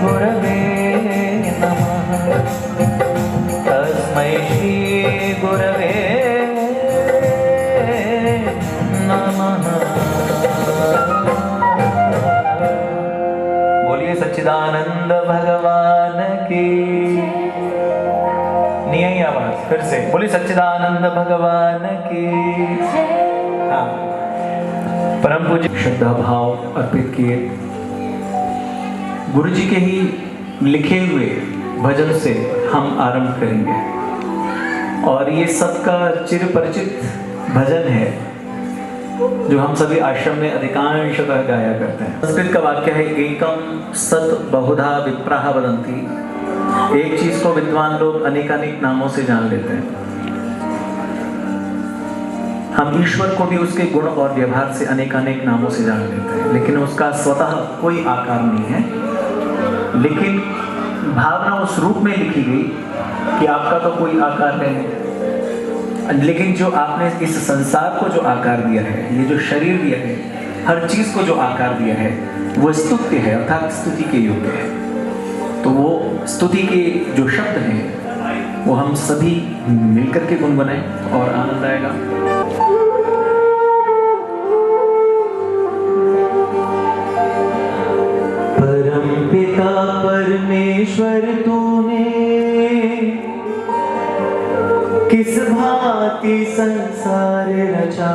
गुरवे नमः। तस्मै श्री गुरवे नमः। बोलिए सच्चिदानंद भगवान की। नहीं आई आवाज, फिर से बोलिए सच्चिदानंद भगवान की। हाँ, परम पूज्य श्रद्धा भाव अर्पित किए। गुरु जी के ही लिखे हुए भजन से हम आरंभ करेंगे और ये सबका चिर परिचित भजन है जो हम सभी आश्रम में अधिकांशतः गाया करते हैं। संस्कृत का वाक्य है एकम सत बहुधा विप्राः वदन्ति। एक चीज को विद्वान लोग अनेकानेक नामों से जान लेते हैं। हम ईश्वर को भी उसके गुण और व्यवहार से अनेकानेक नामों से जान लेते हैं, लेकिन उसका स्वतः कोई आकार नहीं है। लेकिन भावना उस रूप में लिखी गई कि आपका तो कोई आकार नहीं, लेकिन जो आपने इस संसार को जो आकार दिया है, ये जो शरीर दिया है, हर चीज को जो आकार दिया है, वो स्तुत्य है, अर्थात स्तुति के योग्य है। तो वो स्तुति के जो शब्द हैं वो हम सभी मिलकर के गुनगुनाएं और आनंद आएगा। पिता परमेश्वर तूने किस भांति संसार रचा।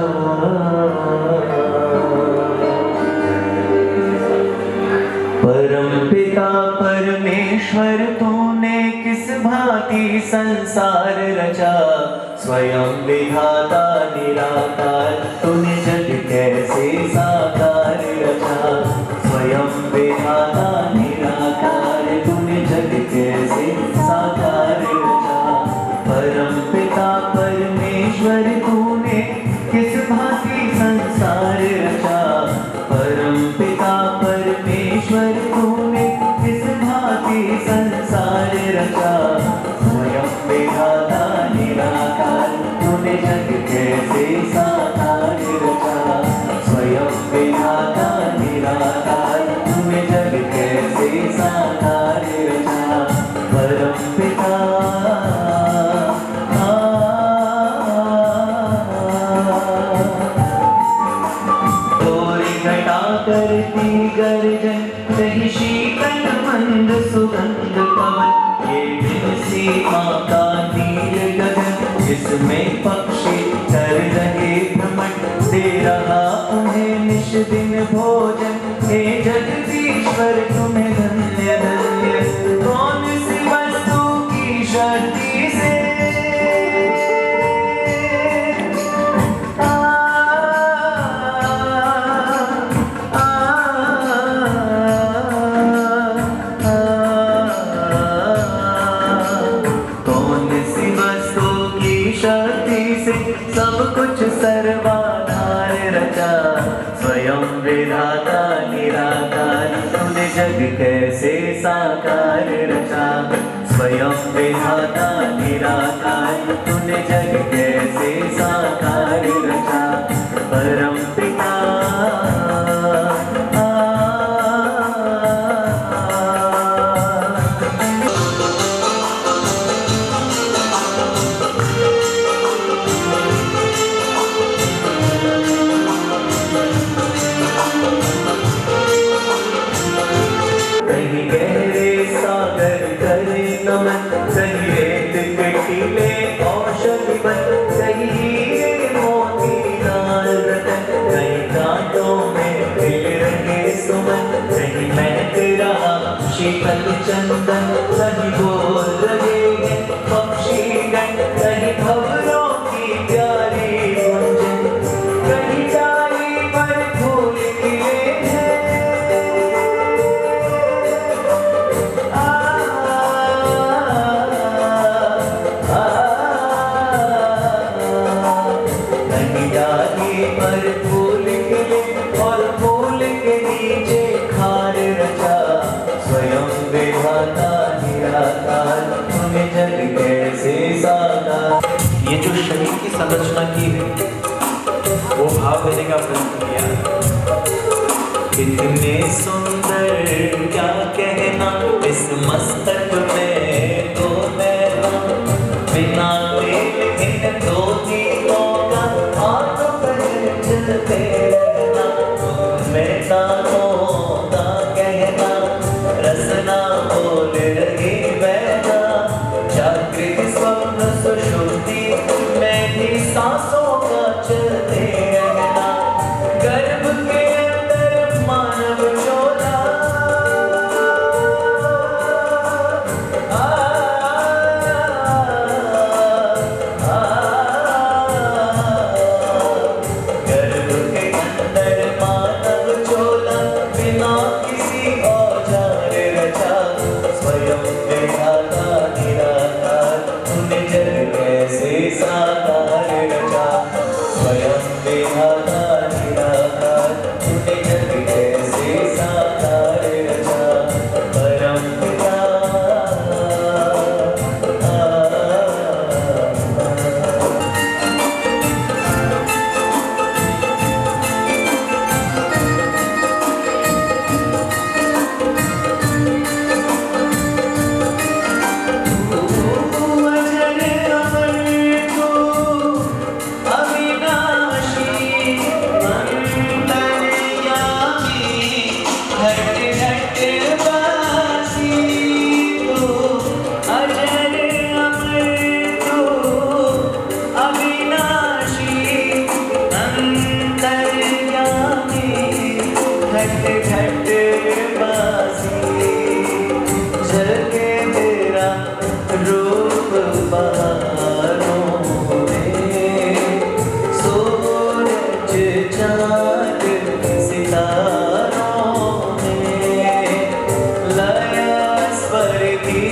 परम पिता परमेश्वर तूने किस भांति संसार रचा। स्वयं विधाता निराकार तूने जग कैसे साकार रचा। स्वयं विधाता कैसे साकार रचा। परम पिता परमेश्वर तूने किस भांति संसार रचा। परम पिता परमेश्वर तूने किस भांति संसार रचा। स्वयं विधाता निराकार तूने जग कैसे साकार रचा। स्वयं विधाता निराकार तूने जग कैसे साकार रचा। परम पिता तोरी घटा करती गर्जन कहीं शीतल मंद सुगंध पवन। ये दिन सीमा का नील गगन जिसमें पक्षी कर रहे भ्रमण। दे रहा उन्हें निश दिन भोजन। हे जगदीश्वर तुम्हें धन्य धन्य। कौन सी वस्तु की शक्ति से कौन सी वस्तु की शक्ति से सब कुछ सर्वाधार रचा। स्वयं विधाता निराकार तूने जग कैसे साकार रचा। स्वयं विधाता निराकार तूने जग कैसे साकार रचा। परम पिता शीतल चंदन सही निराकार तूने जग कैसे साकार। ये जो शरीर की संरचना की है वो भाव देने का प्रयत्न किया। कितने सुंदर क्या कहना इस मस्तक में तो नैना, बिना तेल इन दो दीपों का हाथ पैर चलते रहना। मैं तारों का कहना रसना बोल रही बहना, जागृत स्वप्न सुषुप्ति में भी सांसों का चलते रहना। गर्भ के अंदर मानव चोला गर्भ के अंदर मानव चोला, बिना किसी औजार रचा। स्वयं विधाता निराकार तूने जग कैसे साकार रचा। स्वयं विधाता निराकार तूने जग कैसे साकार रचा। परम पिता रूप बहारों में, सूरज चाँद सितारों में, लया स्वर की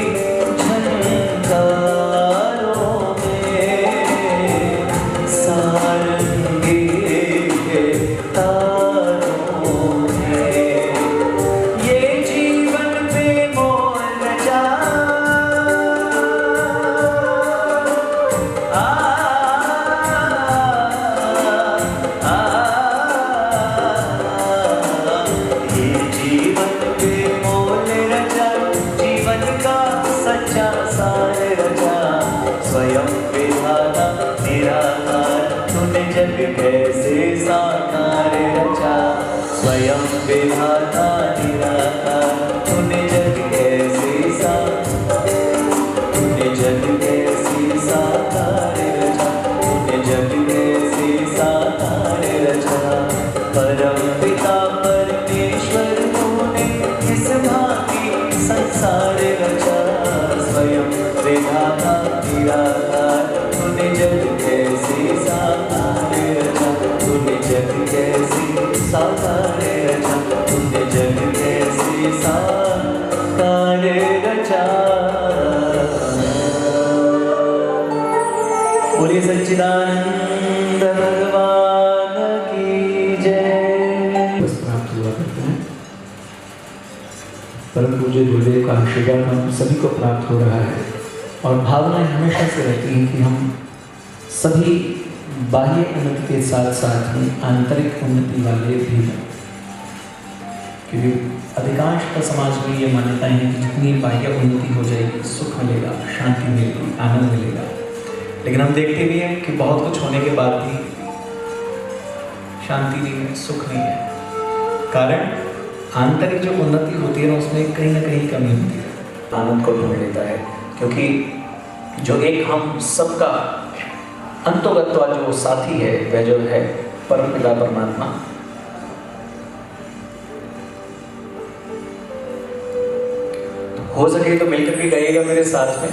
झनकारों में, सारंगी के तारों में, ये जीवन पे मोल जा। जीवन पे मोल रचा, जीवन का सच्चा सार रचा। स्वयं विधाता निराकार तूने जग कैसे साकार रचा। स्वयं विधाता निराकार तूने जग कैसे साकार, तूने जग कैसे साकार रचा। तूने जग कैसे साकार रचा। परम पिता परमेश्वर तूने किस भांति संसार रचा। स्वयं विधाता निराकार तूने जग कैसे साकार रचा। तूने जग कैसे साकार रचा। तूने जग कैसे साकार रचा। बोलिए सच्चिदानंद भगवान की जय। प्राप्त हुआ करते हैं। परम पूज्य गुरुदेव का आशीर्वाद हम सभी को प्राप्त हो रहा है और भावनाएं हमेशा से रहती हैं कि हम सभी बाह्य उन्नति के साथ साथ ही आंतरिक उन्नति वाले भी हैं, क्योंकि अधिकांश का समाज में ये मान्यताएं हैं कि जितनी बाह्य उन्नति हो जाएगी सुख मिलेगा, शांति मिलेगी, आनंद मिलेगा। लेकिन हम देखते भी हैं कि बहुत कुछ होने के बाद भी शांति नहीं है, सुख नहीं है। कारण आंतरिक जो उन्नति होती है ना उसमें कहीं ना कहीं कमी होती है। आनंद को ढूंढ लेता है, क्योंकि जो एक हम सबका अंतोगत्वा जो साथी है वह जो है परम पिता परमात्मा। हो सके तो मिलकर के गाइएगा मेरे साथ में।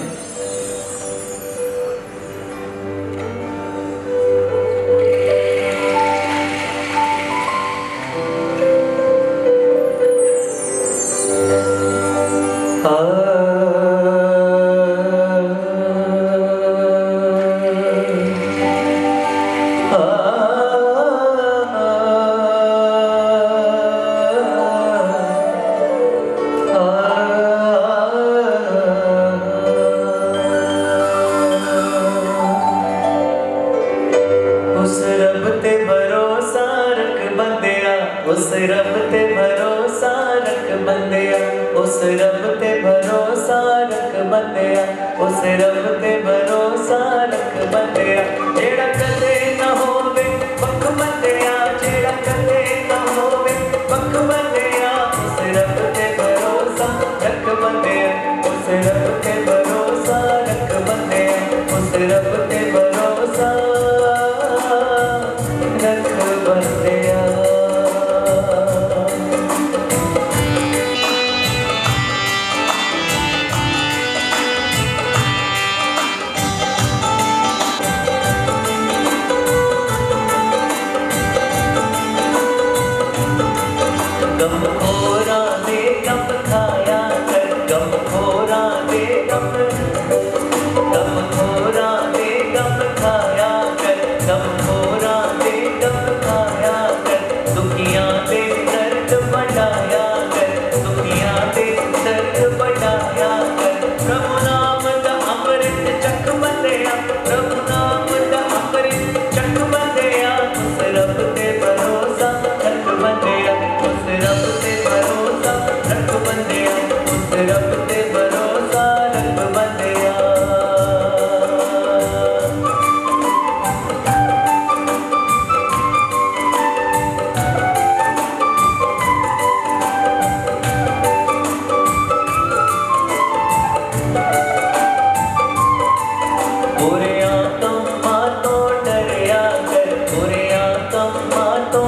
बंदिया उस रब ते भरोसा रख बंदिया जेड़ा कदे ना होवे पख बंदिया जेड़ा कदे ना होवे पख बंदिया उस रब ते भरोसा रख बंदिया उस रब ते भरोसा रख बंदिया उस रब ते भरोसा रख बंदिया। गम खोरा दे गम खाया कर गम खोरा दे गम खोरा दे गम खाया कर गम खोरा दे गम खाया कर दुखियां दे दर्द बढ़ाया कर दुखियां दे दर्द बढ़ाया कर प्रभु नाम दा अमृत चख बंदिया प्रभु नाम दा अमृत चख बंदिया उस रब ते भरोसा रख बंदिया उस रब ते भरोसा रख बंदिया उस रब ते भरोसा रख बंदिया। बुरिया तुम मातो डरिया कर बुरिया तुम मातो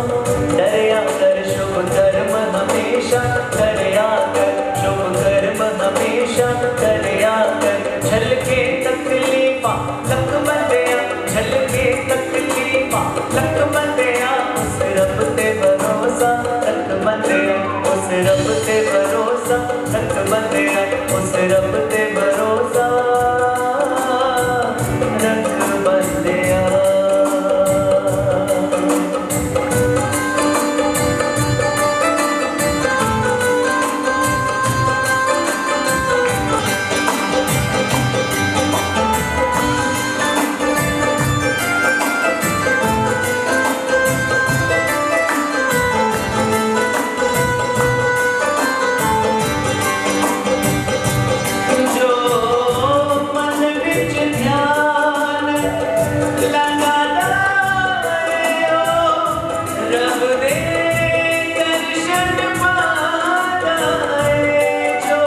डरिया कर शुभ कर्म हमेशा डरिया कर शुभ कर्म हमेशा डरिया कर झलके तकलीफा लख बंदिया झलके तकलीफा लख बंदिया उस रब ते भरोसा रख बंदिया उस रब ते भरोसा रख बंदिया उस रब ते भरोसा रख बंदिया। जो मन विच ध्यान लगादा रब दे दर्शन पादा जो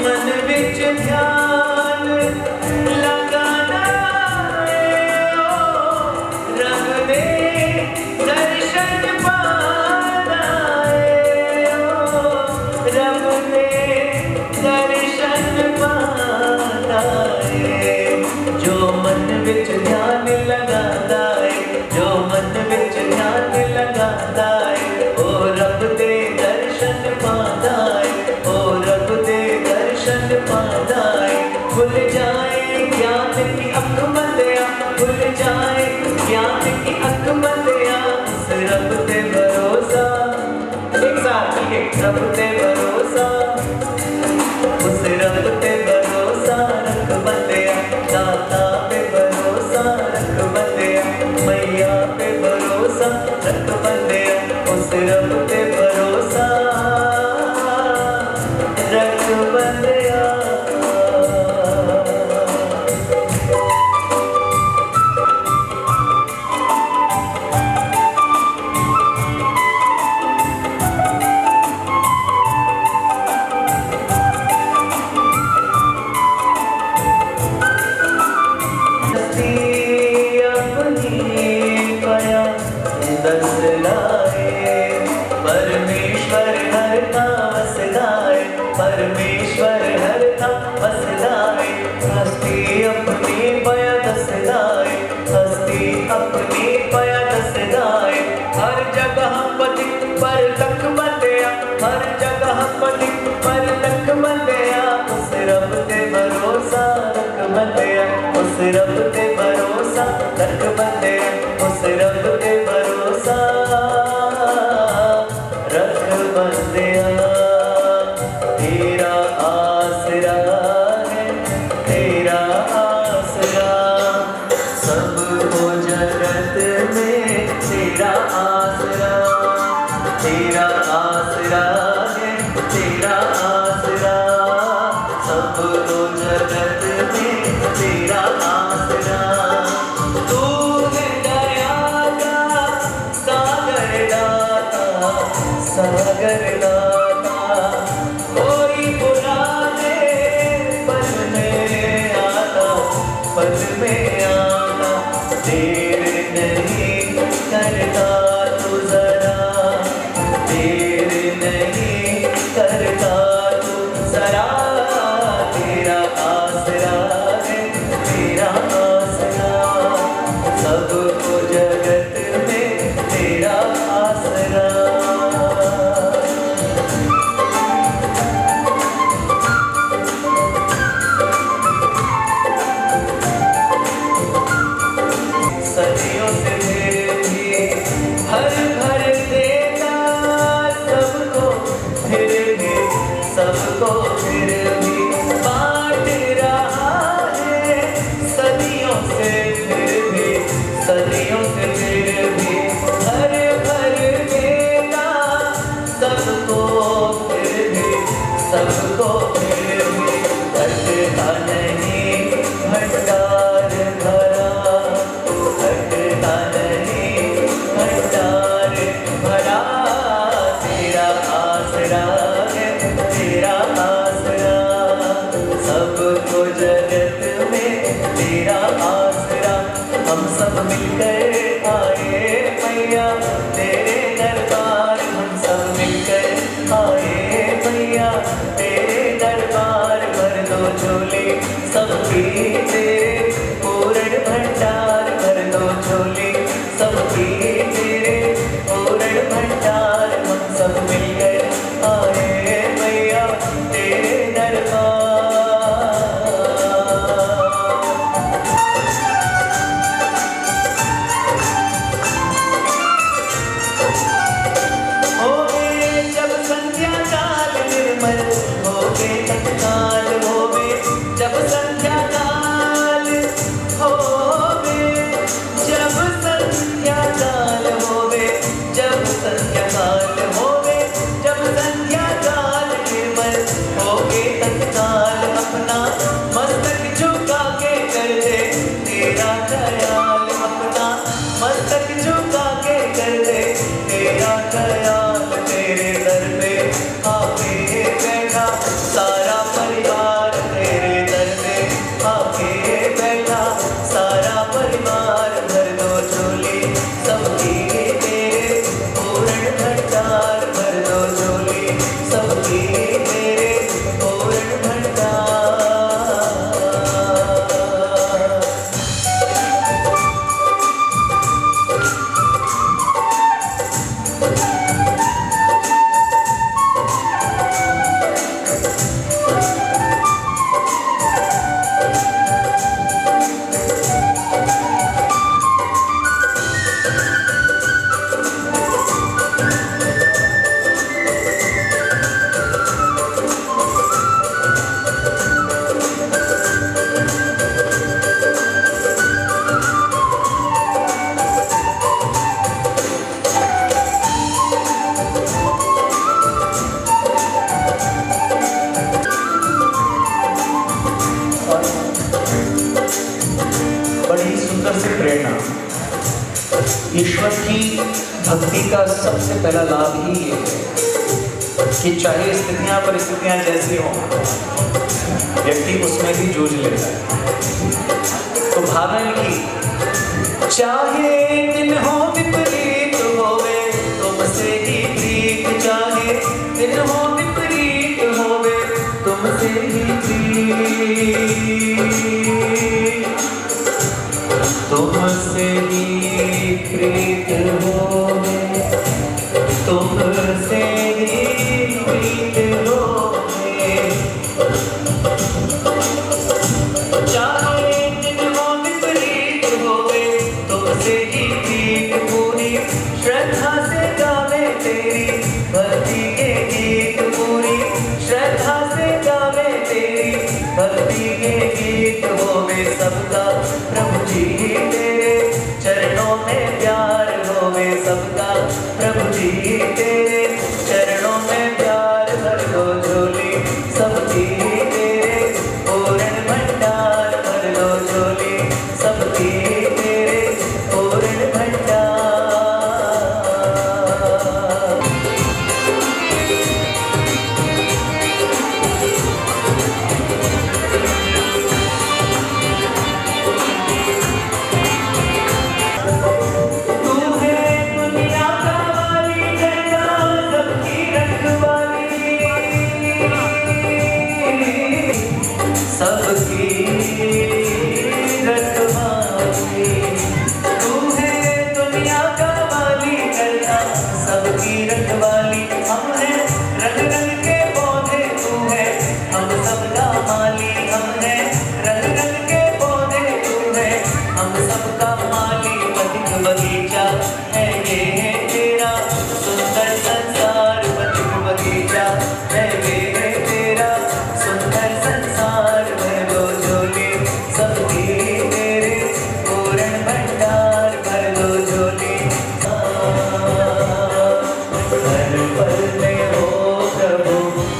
मन विच ध्यान लगादा रब दे दर्शन पादा रब दे दर्शन पादा जो मन विच ध्यान लगादा है जो मन विच ध्यान लगादा है ओ रब दे दर्शन पादा है ओ रब दे दर्शन पादा है खुल जाए ज्ञान की अख बंदिया खुल जाए ज्ञान की अख बंदिया उस रब ते भरोसा एक साथ रब ते भरोसा उस रब ते भरोसा रख बंदिया दाता पे भरोसा रख बंदिया मैया पे भरोसा रख बंदिया उस रब ते भरोसा रख बंदिया। परमेश्वर हर था वसलाए परमेश्वर हर था वसलाए हस्ती अपनी पया दसलाए हस्ती अपनी पया दसलाए हर जगह पति पर लख बंदिया हर जगह पति पर लख बंदिया उस रब ते भरोसा रख बंदिया उस रब ते भरोसा रख बंदिया उस रब ते भरोसा रख बंदिया। तेरा आसरा है तेरा आसरा सबको जगत में तेरा आसरा है तेरा आसरा सबको जगत में तेरा आसरा। तू है दया का सागर दाता, सागर दाता। कोई बुलाने पल में आता, पल में आता। देर नहीं करता तू जरा, देर नहीं करता तू जरा। तेरा आसरा है, तेरा आसरा। सबको जगत में तेरा आसरा। सदियों से फिर भी हर भर देता सबको, फिर भी सबको फिर भी बांट रहा है। सदियों से फिर भी, सदियों से फिर भी हर भर देता सबको, फिर भी सबको फिर भी घटता नहीं भंडार भरा, घटता नहीं भंडार भरा। तेरा आसरा है, तेरा आसरा। सबको जगत में तेरा आसरा। हम सब मिलकर आए मैया तेरे दरबार, हम सब मिलकर आए मैया तेरे दरबार। भर दो झोली सबकी तेरे पूर्ण भंडार, भर दो झोली सबकी तेरे पूर्ण भंडार। हम सब मिलकर आए मैया तेरे दरबार। होवे जब संध्या काल निर्मल, होवे तत्काल होवे जब संध्या काल, होवे जब संध्या काल, होवे जब संध्या काल, होवे जब संध्या काल निर्मल। होवे तत्काल अपना मस्तक झुका के कर दे तेरा ख्याल, अपना मस्तक झुका के कर दे तेरा ख्याल। तेरे दर पे आके बैठा सारा परिवार, तेरे दर पे आके बैठा सारा परिवार। भर दो झोली सबकी तेरे पूर्ण भंडार, भर दो झोली सबकी तेरे पूर्ण भंडार। बड़ी सुंदर सी प्रेरणा। ईश्वर की भक्ति का सबसे पहला लाभ ही ये है कि चाहे स्थितियां परिस्थितियां जैसी हों, व्यक्ति उसमें भी जूझ लेता है। तो भावना की चाहे दिन हो विपरीत होवे तुमसे ही प्रीत, चाहे दिन हो विपरीत होवे तुमसे ही प्रीत, तुमसे ही प्रीत होवे, तुमसे ही प्रीत होवे। चाहे दिन हो विपरीत होवे तुमसे ही प्रीत, पूरी श्रद्धा से गावे तेरी भक्ति के गीत, पूरी श्रद्धा से गावे तेरी भक्ति के गीत। होवे सबका प्रभु जी तेरे चरणों में प्यार, होवे सबका प्रभु जी तेरे चरणों में प्यार। भर दो झोली सबकी तेरे पूर्ण रखवाली। तू है दुनिया का वाली, करता सबकी रखवाली। हम हैं रंग रंग के पौधे, तू है हम सबका माली। हम हैं रंग रंग के पौधे, तू है हम सबका माली। पथिक बगीचा है ये है तेरा सुंदर संसार। पथिक बगीचा है ये है तेरा सुंदर संसार। भर दो झोली सबकी तेरे पूर्ण भंडार। भर दो झोली हर पल में हो प्रभु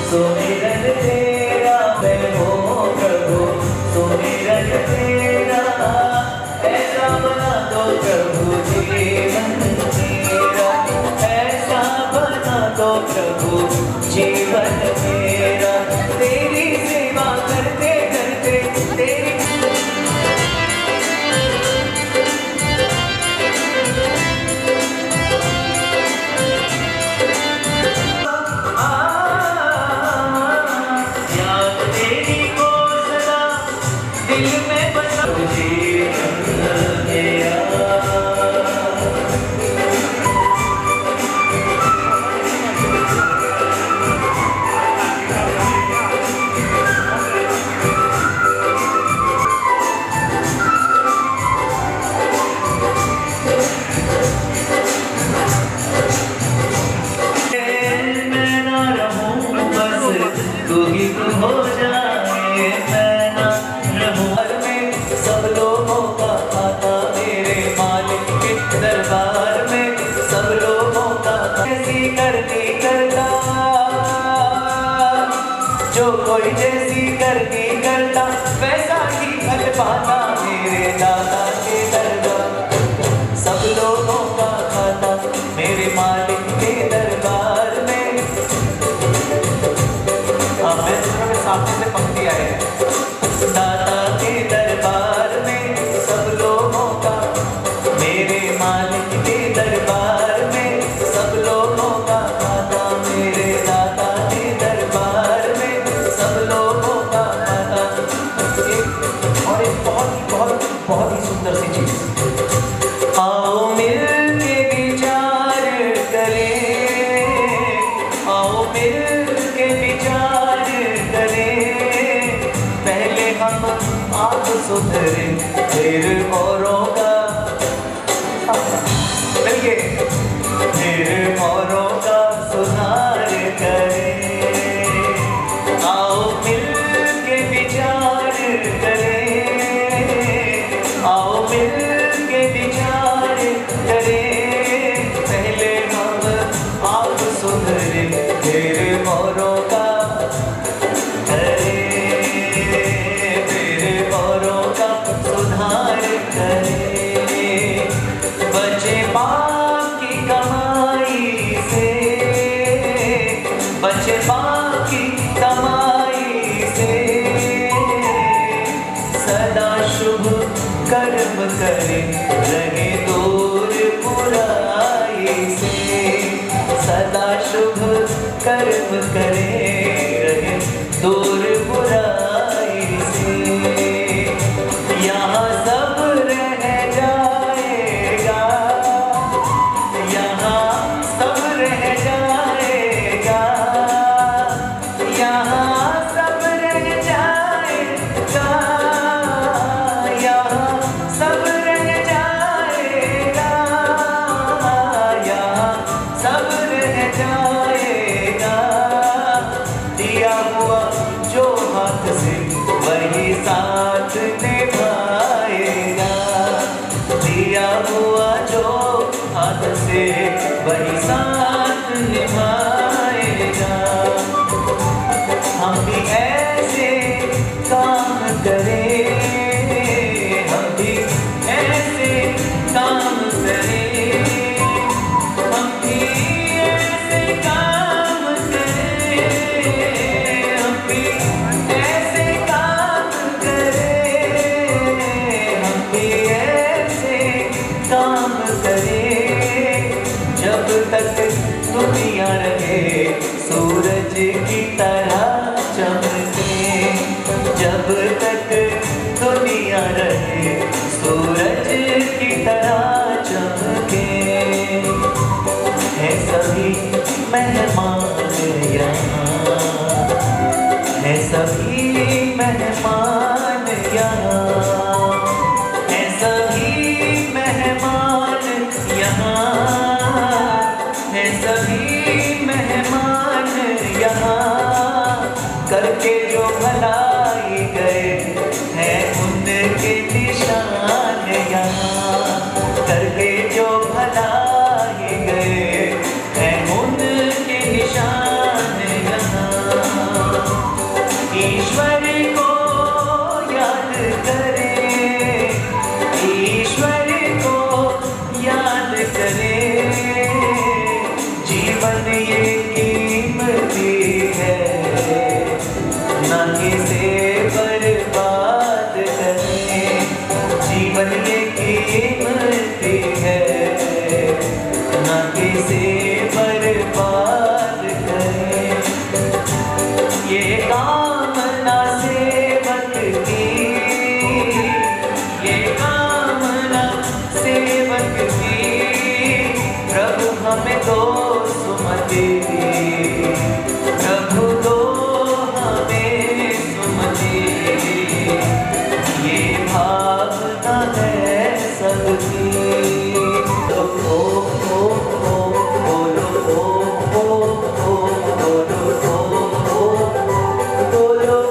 सुमिरन तेरा। मैं हो प्रभु सुमिरन तेरा। ऐसा बना दो प्रभु जीवन मेरा। ऐसा बना दो प्रभु जीवन मेरा। तेरी सेवा करते करते तेरी याद तेरी को सदा दिल में बसा जीवन मेरा। मैं ना रहूं बस तू ही तू हो जाए। मैं ना रहूं घर में सब लोगों का खाता मेरे मालिक के दरबार में सब लोगों का ऐसी करती करता जो कोई जैसी करती करता वैसा ही फल पाता मेरे दादा के दरबार। सब लोगों का खाता मेरे मालिक के दरबार में। मैं तुम्हें सामने से पंक्ति आए दाता के दरबार में सब लोगों का। मेरे मालिक के दरबार में सब लोगों का खाता। मेरे दाता के दरबार में सब लोगों का खाता। और एक बहुत ही सुंदर सी चीज, आओ मिल के विचार करें। आओ मिल के विचार करें। पहले हम आप सुधरे फिर औरों का मिलके फिर औरों का सुधार करें। आओ मिल के विचार करें। आओ मिल के विचार करें। पहले हम आप सुधरे फिर औरों का करें। फिर औरों का सुधार करें। बचे पाप की कमाई से। बचे पाप की कमाई से। सदा शुभ कर्म करें रहे दूर बुराई से। सदा शुभ कर्म करें रहे दूर बुराई से। यहाँ सब रह जाएगा। यहाँ सब रह जाएगा। यहाँ सब रह जाएगा। यहाँ सब रह जाएगा। यहाँ सब रह जाएगा। दिया हुआ जो हाथ से वही साथ निभाएगा। दिया हुआ जो हाथ से वही साथ निभाएगा। हम भी ऐसे काम करें। हम भी ऐसे काम करें। हम भी ऐसे काम करें। हम भी ऐसे काम करें। हम भी ऐसे काम करें। जब तक दुनिया रहे सूरज की तरह चमके। जब तक रहे सूरज की तरह चमके हैं सभी मेहमान यहाँ, हैं सभी मेहमान यहाँ, हैं सभी मेहमान यहाँ, हैं सभी मेहमान यहाँ, करके जो भलाई गए हैं उनके निशान यहाँ, करके जो भलाई गए हैं उनके निशान यहाँ। ईश्वर को याद करें, ईश्वर को याद करें, जीवन ये कीमती है, ना किसे बर्बाद करें, जीवन ये कीमती है, ना किसे बर्बाद करें। ये कामना सेवक की, ये कामना सेवक की, प्रभु हमें दो सुमति, प्रभु दो हमें सुमति, ये भावना है सबकी। ओ ओ ओ ओ बोलो ओ ओ ओ बोलो ओ बोलो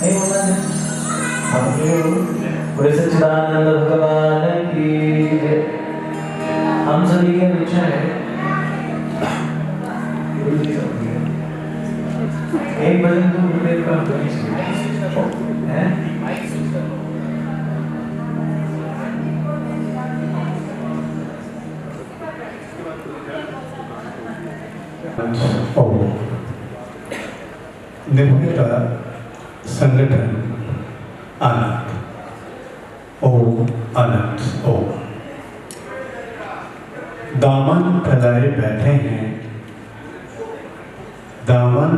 नहीं बोलना है पूरे सच्चिदानंद भगवान की जय। हम सभी के विचार है एक भजन तो गुरुदेव का है। निर्भयता संगठन आनंद ओम अनंत ओम। दामन फैलाए बैठे हैं, दामन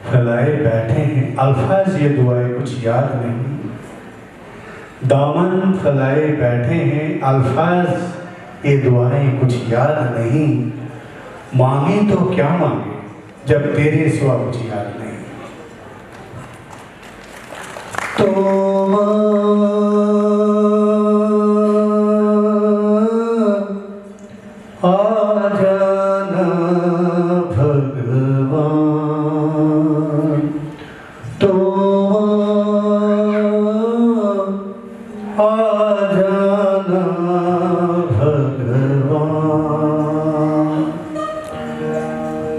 फैलाए बैठे हैं, अल्फाज ये दुआएं कुछ याद नहीं। दामन फैलाए बैठे हैं, अल्फाज ये दुआएं कुछ याद नहीं। मांगे तो क्या मांगे जब तेरे सिवा कुछ याद नहीं। तो आ जाना भगवान, तो आ जाना भगवान।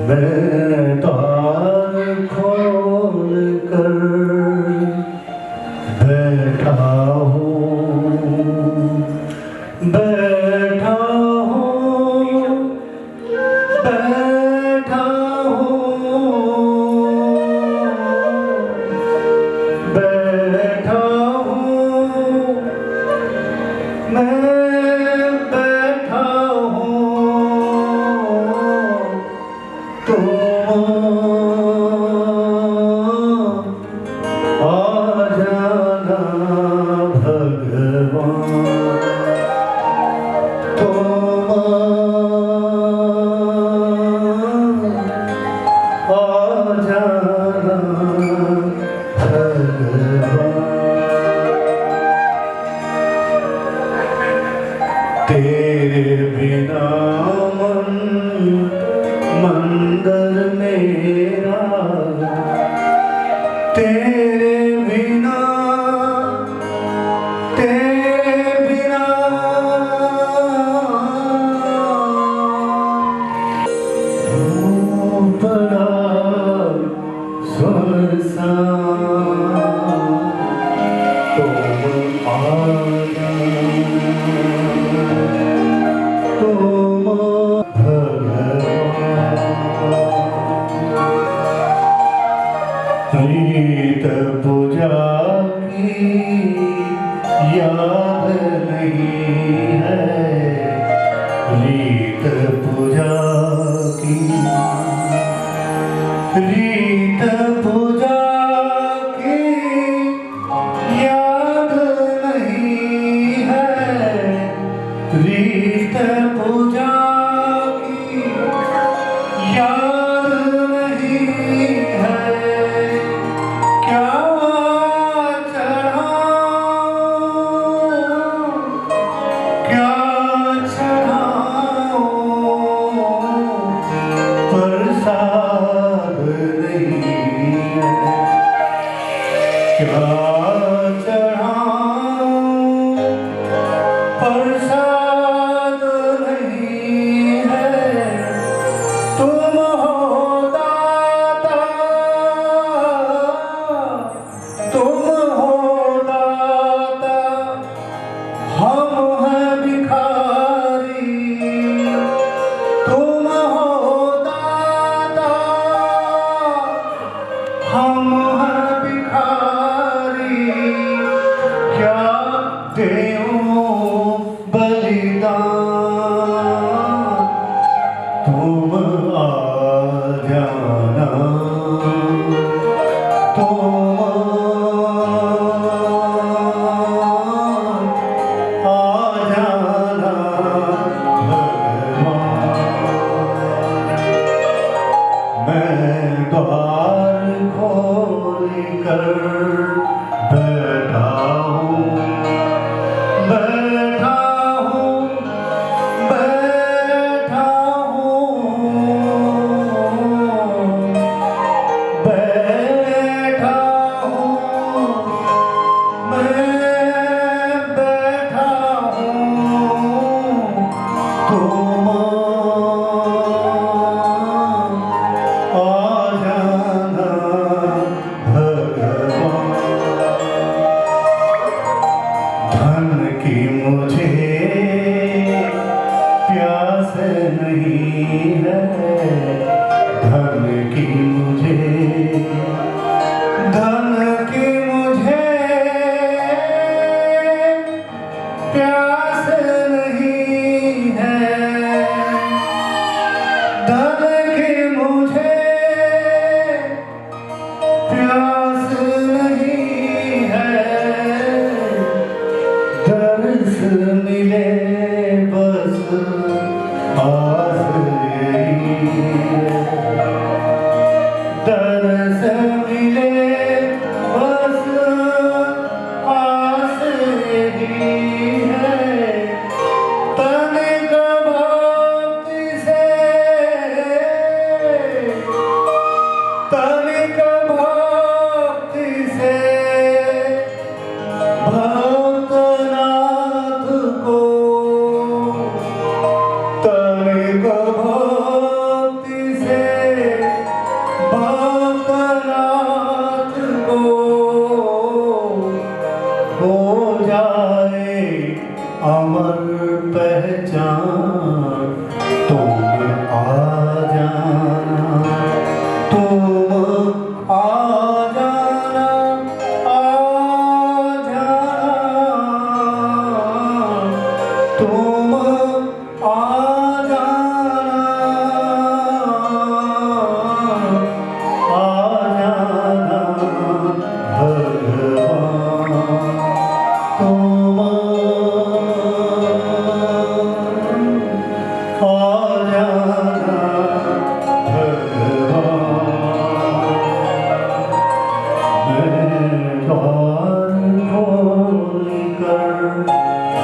मैं द्वार खोल कर बैठा हूँ, बैठा हूँ, बैठा हूँ, बैठा हूँ, मैं बैठा हूँ। तो आ जाना भगवान, तो आ जाना भगवान। तेरे बिना मन मंदिर मेरा, तेरे बिना, तेरे बिना बड़ा सुनसान। तुम आ तुम रीत पूजा की याद नहीं है, रीत पूजा की, रीत पूजा की याद नहीं है, रीत पूजा की याद नहीं है। क्या चढ़ाऊं, क्या चढ़ाऊं, प्रसाद नहीं है। क्या चढ़ाऊं, प्रसाद नहीं है। तुम हो दाता, तुम हो दाता, हम हैं भिखारी। तुम हो दाता, हम हैं भिखारी। क्या देऊं बलिदान, तुम आ जाना, तुम आ जाना भगवान। मैं द्वार खोल कर बैठा हूँ, बैठा हूँ, बैठा हूँ, बैठा हूँ, द्वार खोल कर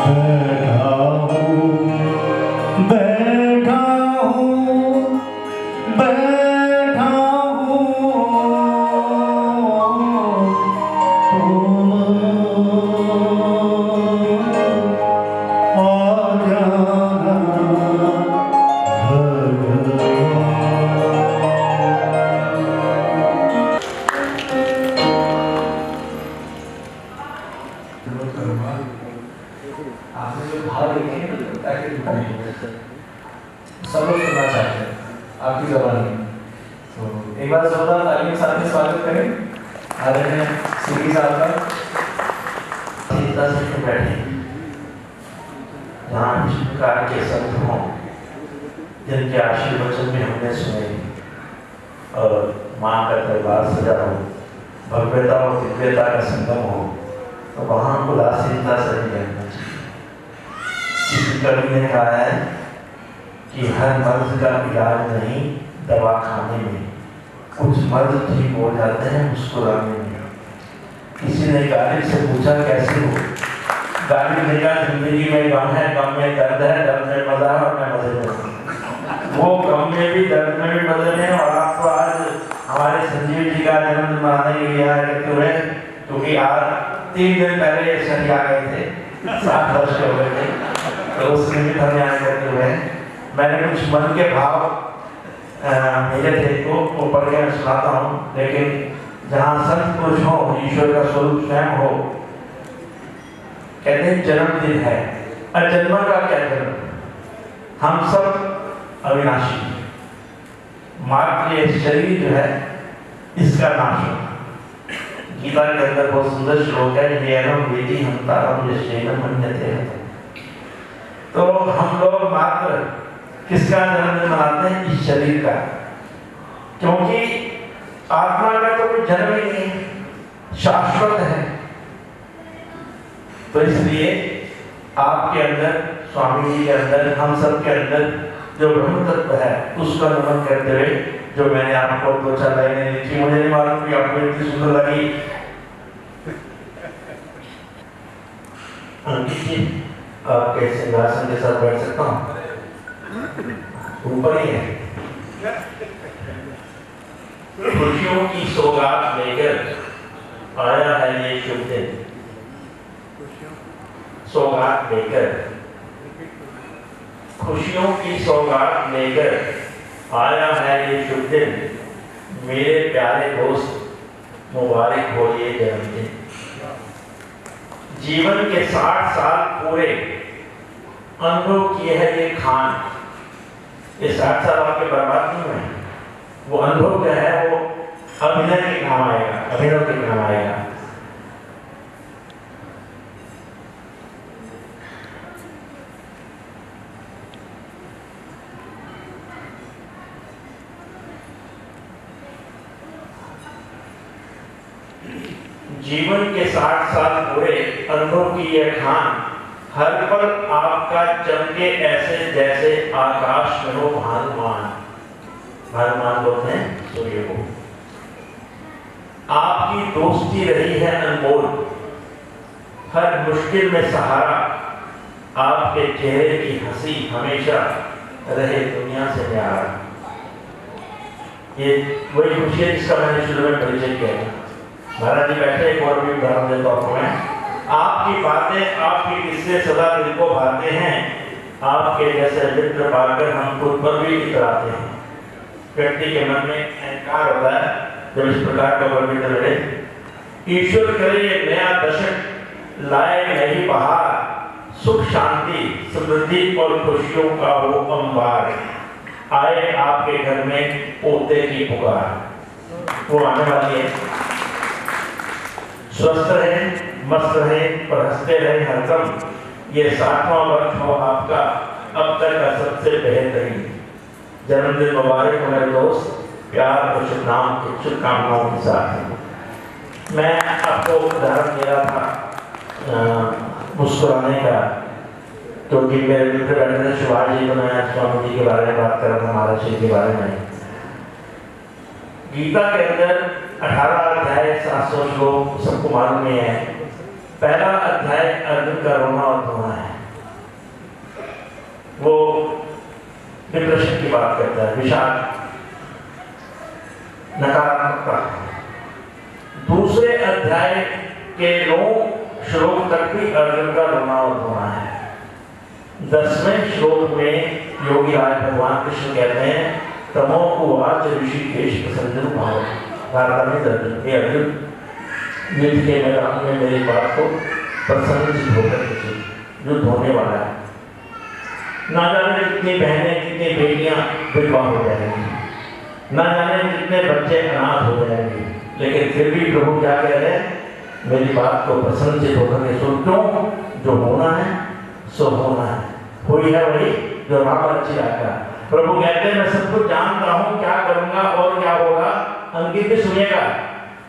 बैठा हूँ, बैठा हूँ, बैठा हूँ, तुम आ जाना आपने जो भाव देखे हैं ताकि सब लोग सुनना चाहते हैं आपकी जबान में। तो एक बार जोरदार तालियों के साथ स्वागत करें आदरणीय सीपी साहब का। चिंता से बैठे जहाँ इस प्रकार के संत हों जिनके आशीर्वचन में हमने सुने और माँ का दरबार सजा हो, भव्यता और दिव्यता का संगम हो, तो वहाँ उदासीनता से नहीं रहना चाहिए। किसी कवि ने कहा है कि हर मर्द का इलाज नहीं दवा खाने में, कुछ मर्द ठीक हो जाते हैं मुस्कुराने में। किसी ने गालिब से पूछा कैसे हो, गालिब ने कहा जिंदगी में गम है, गम में दर्द है, दर्द में मजा है और मैं मजे में हूँ। वो गम में भी दर्द में भी मजे में। और आपको आज हमारे संजीव जी का जन्मदिन मनाने के लिए आए हुए, क्योंकि आज 3 दिन पहले ये शनि आ गए थे, 7 वर्ष हो गए थे, तो उस निमित्त हमें आने करते हुए मैंने कुछ मन के भाव मेरे थे तो वो पढ़ के मैं सुनाता हूँ। लेकिन जहाँ संत पुरुष हो, ईश्वर का स्वरूप स्वयं हो, कहते हैं जन्मदिन है। अजन्मा का क्या जन्म, हम सब अविनाशी, मात्र ये शरीर जो है इसका नाश होगा। गीता के अंदर बहुत सुंदर श्लोक है, येनम वेदी हंतारम यशेनम मन्यते हैं। तो हम लोग मात्र किसका जन्मदिन मनाते हैं? इस शरीर का, क्योंकि आत्मा का तो कोई जन्म ही नहीं, शाश्वत है। तो इसलिए आपके अंदर, स्वामी जी के अंदर, हम सब के अंदर जो ब्रह्म तत्व है उसका नमन करते हुए जो मैंने आपको 2-4 लाइनें लिखी, मुझे नहीं मालूम कि आपको इतनी सुंदर लगी। आपके सिंहासन के साथ बैठ सकता हूँ, ऊपर ही है। खुशियों की सौगात लेकर आया है ये शुभ दिन, सौगात लेकर, खुशियों की सौगात लेकर आया है ये शुभ दिन, मेरे प्यारे दोस्त मुबारक हो ये जन्मदिन। जीवन के 60 साल पूरे अनुभव किए हैं ये खान, ये 60 साल आपके बर्बाद नहीं हुए। वो अनुभव जो है वो अभिनय के काम आएगा, अभिनव के काम आएगा। जीवन के 60 साल पूरे अनुभव की यह खान, हर पल आपका चमके ऐसे जैसे आकाश में हो भानुमान। भानुमान बोलते हैं सूर्य को। आपकी दोस्ती रही है अनमोल, हर मुश्किल में सहारा, आपके चेहरे की हंसी हमेशा रहे दुनिया से न्यारा। ये वही खुशी है जिसका मैंने शुरू में परिचय किया था। महाराज जी बैठे, एक और भी उदाहरण देता हूँ मैं। आपकी बातें, आपके किस्से सदा दिल को भाते हैं, आपके जैसे मित्र पाकर हम खुद पर भी इतराते हैं। व्यक्ति के मन में अहंकार होता है जब इस प्रकार का वर्णन मिले। ईश्वर करे ये नया दशक लाए नई बहार, सुख शांति समृद्धि और खुशियों का वो अंबार, आए आपके घर में पोते की पुकार, वो आने वाली है। स्वस्थ रहे, मस्त रहे और हंसते रहे हरदम। ये 60वां वर्ष हो आपका अब तक का सबसे बेहतरीन। जन्मदिन मुबारक हो मेरे दोस्त, प्यार और शुभकामनाओं के साथ। मैं आपको उदाहरण दे रहा था मुस्कुराने का, क्योंकि मेरे मित्र बैठे थे शिवाजी जी, तो मैं स्वामी जी के बारे में बात कर रहा था, महाराज जी के बारे में। गीता के अंदर 18 अध्याय 700 श्लोक सबको मालूम ही है। पहला अध्याय अर्जुन का रोना और धोना है, वो डिप्रेशन की बात करता है, विषाद, नकारात्मकता। दूसरे अध्याय के 9 श्लोक तक भी अर्जुन का रोना और धोना है। 10वें श्लोक में योगी राज भगवान कृष्ण कहते हैं, तमो उवाच ऋषिकेश प्रसन्न भाव अर्जुन मिल के मेरी बात को प्रसन्न होकर युद्ध होने वाला है। ना जाने कितनी बहनें कितनी बेटियां विधवा हो जाएंगी, ना जाने कितने बच्चे अनाथ हो जाएंगे, लेकिन फिर भी प्रभु क्या कह रहे हैं, मेरी बात को प्रसन्नचित होकर के सुन, क्यों? जो होना है सो होना है, हुई है वही जो राम अच्छी आज्ञा। प्रभु कहते हैं मैं सब कुछ जानता हूँ, क्या करूंगा और क्या होगा, अंकित भी सुनिएगा।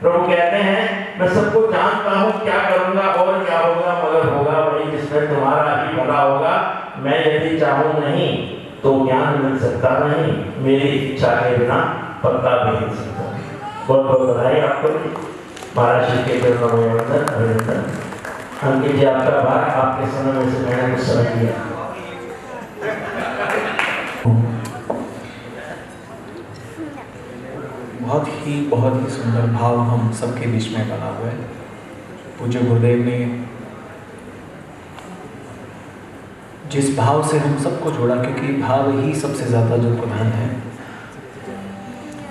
प्रभु कहते हैं मैं सब कुछ जानता हूँ, क्या करूंगा और क्या होगा, मगर होगा वही जिसमें तुम्हारा ही भला होगा। मैं यदि चाहूँ नहीं तो ज्ञान मिल सकता नहीं, मेरी इच्छा के बिना पत्ता भी मिल सकता। बहुत बहुत बधाई आपको, महाराज श्री के चरणों में वंदन, अभिनंदन। अंकित जी आपका भाग, आपके समय में से मैंने कुछ समय दिया। बहुत ही सुंदर भाव हम सबके बीच में बना हुआ है। पूज्य गुरुदेव ने जिस भाव से हम सबको जोड़ा, क्योंकि भाव ही सबसे ज़्यादा जो प्रधान है,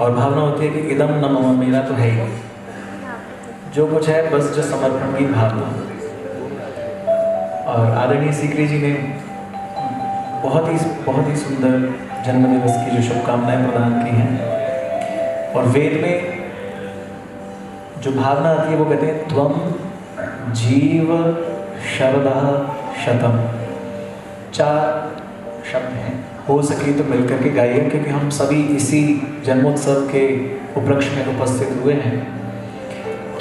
और भावना होती है कि इदम न मम, मेरा तो है ही, जो कुछ है बस जो समर्पण की भावना। और आदरणीय सीकरी जी ने बहुत ही सुंदर जन्मदिवस की जो शुभकामनाएं प्रदान की हैं। और वेद में जो भावना आती है वो कहते हैं त्वम जीव शरदः शतम। 4 शब्द हैं, हो सके तो मिलकर के गाइए, क्योंकि हम सभी इसी जन्मोत्सव के उपलक्ष्य में उपस्थित हुए हैं।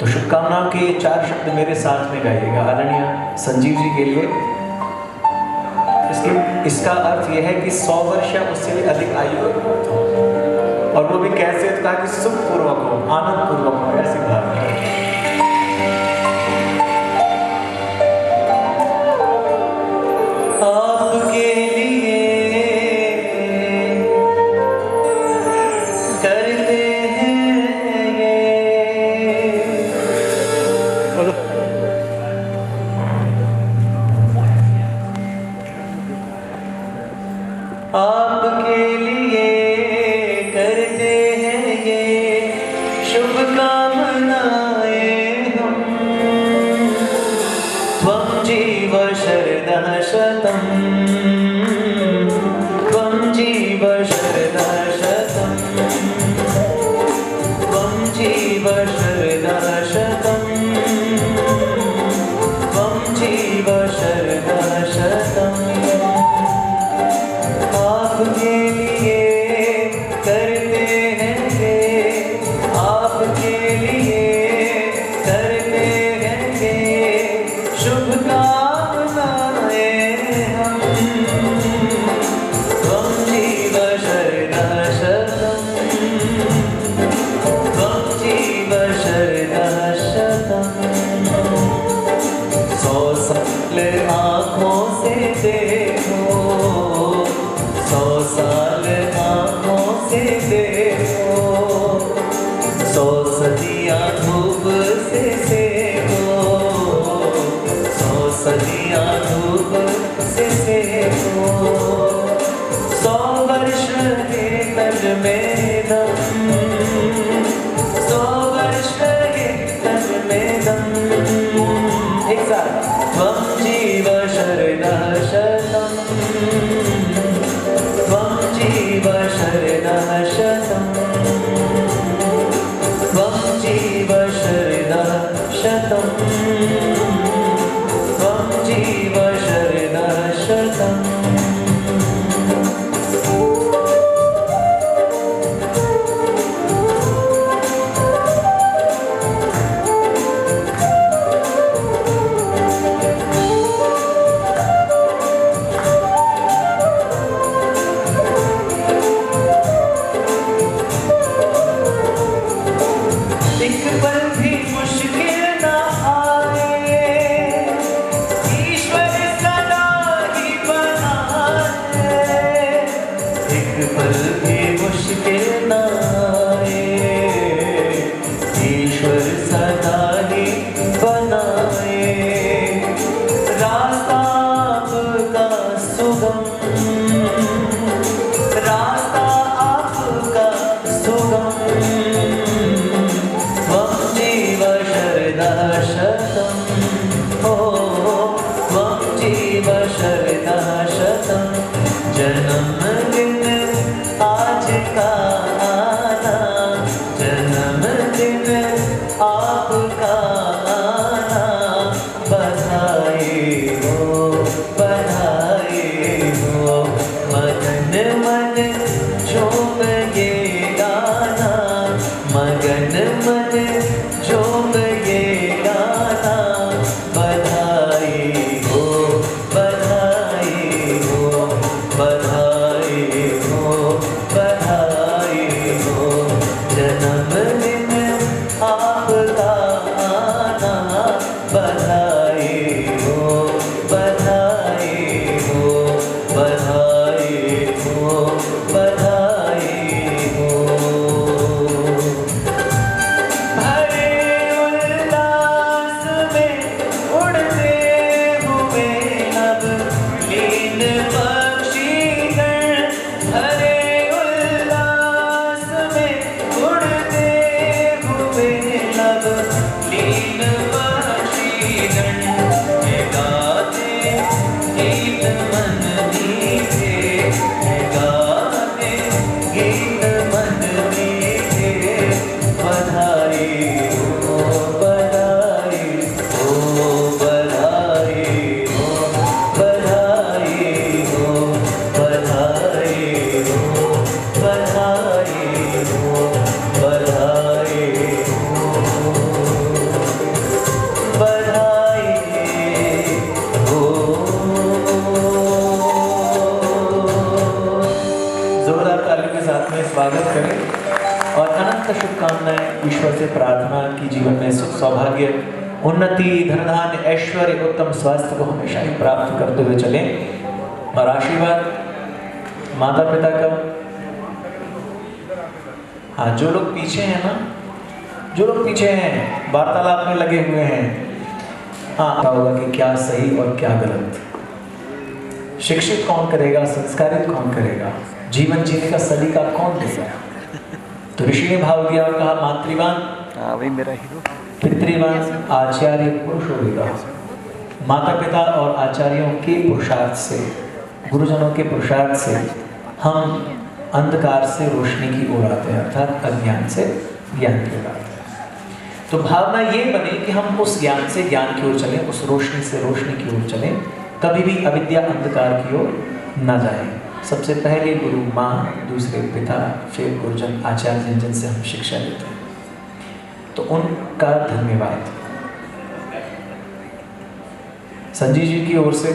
तो शुभकामनाओं के 4 शब्द मेरे साथ में गाइएगा आदरणीय संजीव जी के लिए। इसका अर्थ यह है कि 100 वर्ष या उससे भी अधिक आयु हो, और वो भी कैसे, तो कहा कि सुखपूर्वक हो, आनंद पूर्वक हो, ऐसी भावना। आपके लिए करते हैं ये, आपके लिए करते हैं ये शुभकामनाएं हम। त्वं जीव शरदः शतम्, त्वं जीव शरदः शतम्, त्वं जीव शरदः शतम्, त्वं जीव शरदः शतम्। आपके लिए करते हैं ये, आपके लिए करते हैं ये शुभकामनाएं हम। त्वं जीव शरदः शतम्, त्वं जीव शरदः शतम्। 100 साल आँखों से देखो, 100 साल आँखों से देखो, 100 सदियाँ धूप से सेको, 100 सदियाँ धूप से सेको। 100 वर्ष के तज में दम, 100 वर्ष के तज में दम। एक साथ, त्वं जीव शरदः शतम्, त्वं जीव शरदः शतम्, त्वं जीव शरदः शतम्, त्वं जीव शरदः शतम्। शतं हो त्वं जीव शरदः शतं जन्मदिन आज का आना जन्मदिन आपका आना बधाई हो मगन मन झूम ये गाना मगन मन झूम ये गाना बधाई हो बधाई हो बधाई हो बधाई हो जन्मदिन आपका आना बधाई हो बधाई हो बधाई हो बधाई हो हरे उल्लास में उड़ते हुए अब लीन पक्षीगण हरे उल्लास में उड़ते हुए अब लीन पक्षीगण ये गाते गीत मन मीठे ये गाते गीत मन मीठे बधाई हो बधाई हो बधाई हो बधाई हो बधाई हो बधाई हो बधाई हो बधाई हो जोरदार तालियों के साथ में स्वागत करें और अनंत शुभकामनाएं ईश्वर से प्रार्थना की जीवन में सुख सौभाग्य उन्नति धन धान्य ऐश्वर्य उत्तम स्वास्थ्य को हमेशा ही प्राप्त करते हुए चलें और आशीर्वाद माता पिता का हाँ जो लोग पीछे हैं ना जो लोग पीछे हैं वार्तालाप में लगे हुए हैं हाँ होगा कि क्या सही और क्या गलत शिक्षित कौन करेगा संस्कारित कौन करेगा जीवन जीने का सलीका कौन देगा तो ऋषि ने भाव दिया और कहा मातृवान वही मेरा हीरो पितृवान आचार्य पुरुष होगा माता पिता और आचार्यों के पुरुषार्थ से गुरुजनों के पुरुषार्थ से हम अंधकार से रोशनी की ओर आते हैं अर्थात अज्ञान से ज्ञान की ओर आते हैं तो भावना ये बने कि हम उस ज्ञान से ज्ञान की ओर चलें उस रोशनी से रोशनी की ओर चलें कभी भी अविद्या अंधकार की ओर न जाएं सबसे पहले गुरु माँ दूसरे पिता फिर गुरुजन आचार्य जिनसे हम शिक्षा लेते हैं तो उनका धन्यवाद संजय जी की ओर से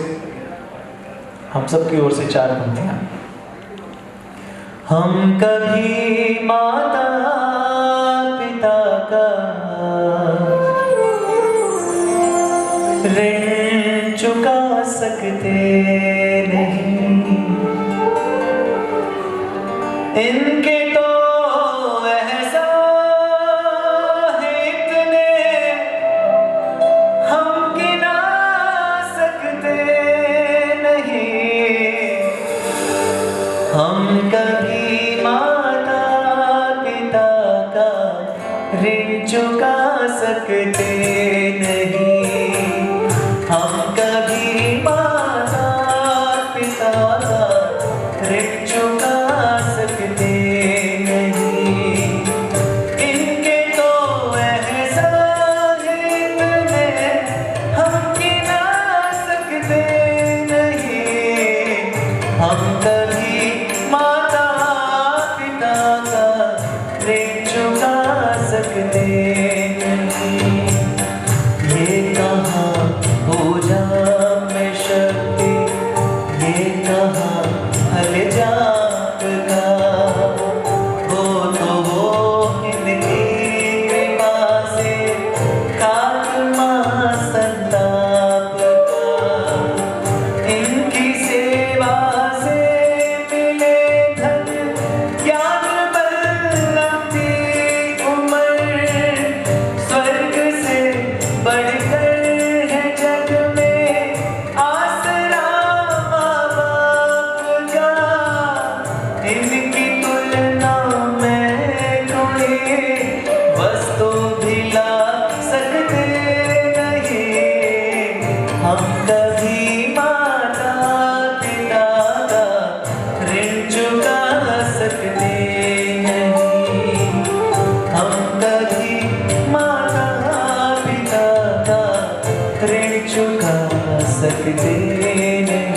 हम सब की ओर से 4 पंक्तियां हम कभी माता पिता का ऋण चुका सकते नहीं इनके तो एहसान है इतने हम गिना सकते नहीं हम कभी माता पिता का ऋण चुका सकते नहीं हम कभी माता पिता का ऋण चुका सकते नहीं इनके तो एहसान है इतने हम गिना सकते नहीं हम कभी माता पिता का ऋण चुका सकते नहीं ये कहाँ पूजा में शक्ति ये कहाँ हल जाप का हो तो वो इनकी कृपा से खात्मा संताप का इनकी सेवा से मिले धन ज्ञान बल लंबी उम्र स्वर्ग से बढ़कर सकते नहीं।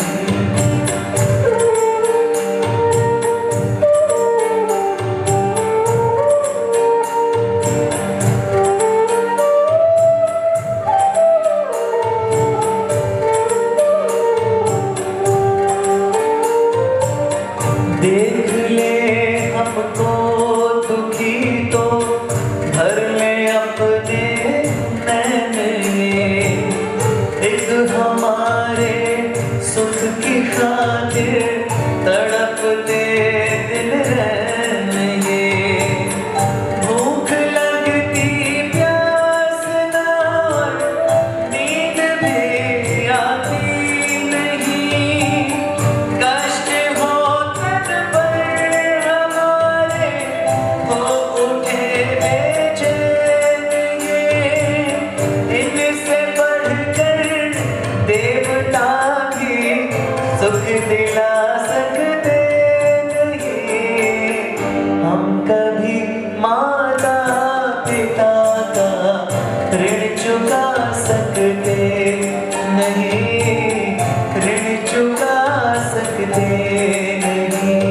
देख ले हमको दुखी तो भर ले अपने नैन में, एक हमारे सुख की खातिर तड़पते दिल रहेंगे। भूख लगती प्यास ना नींद भी आती नहीं, कष्ट हो तन पर हमारे हो उठे बेचैन ये, इनसे बढ़कर देवता भी सुख दिला सकते नहीं। हम कभी माता पिता का ऋण चुका सकते नहीं, ऋण चुका सकते नहीं।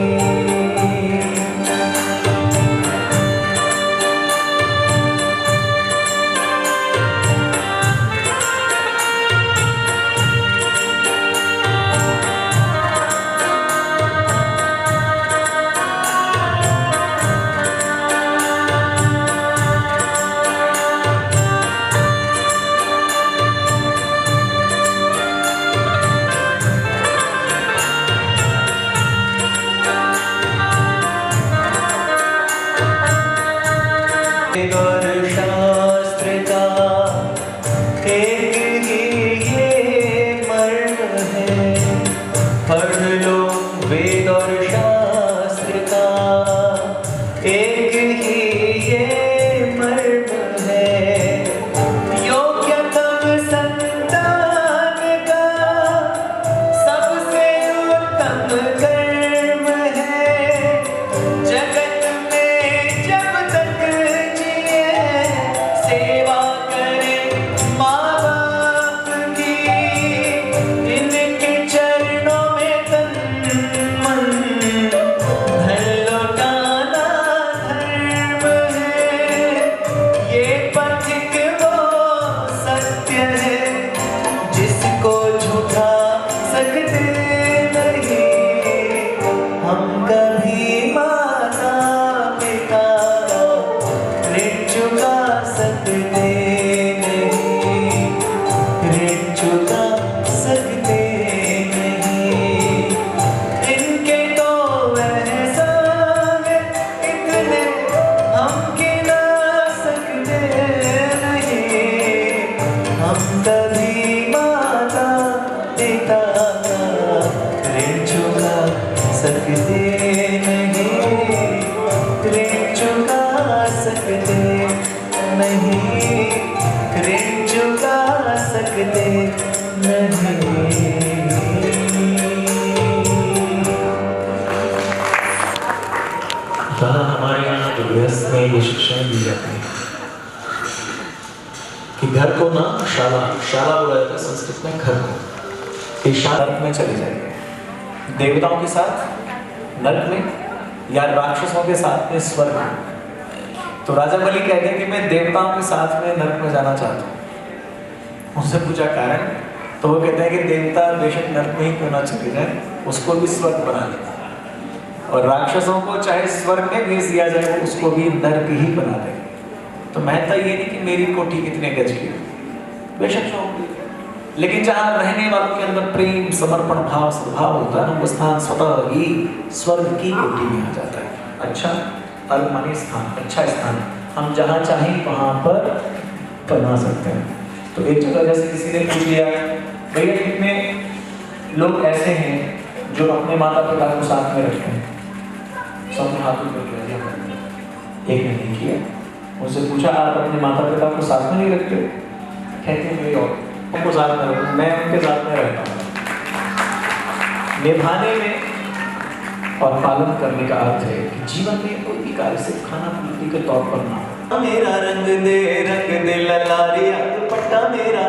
और शास्त्र का एक ही ये मर्म है, पढ़ लो वेद और शास्त्र का एक ही ये मर्म है। योग्यतम संतान का सबसे उत्तम कर्म है, जगत में जब तक सेवा करें माँ बाप की, इनके चरणों में तन मन धन लौटाना धर्म है। ये पथिक वो सत्य है जिसको झुका सकते नहीं। हम कभी माता पिता ऋण चुका सकते नहीं, ऋण चुका सकते नहीं। इनके तो एहसान इतने हम गिना सकते नहीं। हम कभी माता पिता का ऋण चुका सकते नहीं, ऋण चुका सकते नहीं, ऋण चुका सकते नहीं। हमारे यहाँ जो गृहस्थ में ये शिक्षाएं दी जाती हैं कि घर को ना शाला बोला जाता है संस्कृत में घर को, ये नरक में चले जाएंगे, देवताओं के साथ नरक में या राक्षसों के साथ में स्वर्ग में। तो राजा बलि कहते हैं कि मैं देवताओं के साथ में नरक में जाना चाहता हूँ। उनसे पूछा कारण, तो वो कहते हैं कि देवता बेशक नरक में ही क्यों ना चले जाए, उसको भी स्वर्ग बना लेता, और राक्षसों को चाहे स्वर्ग में भेज दिया जाए उसको भी नरक ही बना दे। तो महत्ता ये नहीं कि मेरी कोठी कितने गज की, बेशक जो होगी, लेकिन जहाँ रहने वालों के अंदर प्रेम समर्पण भाव स्वभाव होता है ना, वो स्थान स्वतः ही स्वर्ग की कोटि में आ जाता है। अच्छा अल्पमानी स्थान, अच्छा स्थान, हम जहाँ चाहें वहाँ पर बना सकते हैं। तो एक जगह जैसे किसी ने पूछ लिया, भैया कितने लोग ऐसे हैं जो अपने माता पिता को साथ में रखते हैं? सबने हाथ ऊपर किया, एक ने नहीं किया। उनसे पूछा आप अपने माता पिता को साथ में नहीं रखते? कहते हैं मेरी और उनको साथ में रखते, मैं उनके साथ में रहता हूँ। निभाने में और पालन करने का अर्थ है कि जीवन में कोई भी कार्य सिर्फ खाना पूर्ति के तौर पर ना हो। मेरा रंग दे ललारिया दुपट्टा मेरा,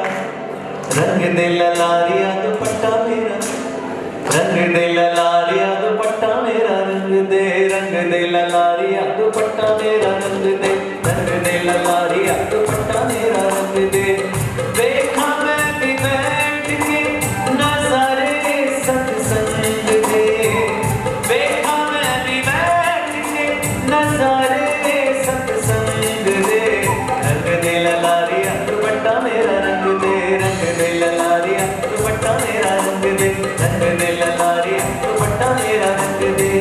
रंग दे ललारिया दुपट्टा मेरा, रंग दे ललारिया दुपट्टा मेरा, रंग दे ललारिया दुपट्टा मेरा, रंग दे ललारिया दुपट्टा मेरा, रंग दे। देखा मैं भी बैठ के नजारे सत्संग दे, देखा मैं भी बैठ के नजारे सत्संग दे, रंग दे ललारिया दुपट्टा मेरा, रंग दे ललारिया दुपट्टा मेरा, रंग दे ललारिया दुपट्टा मेरा, रंग दे।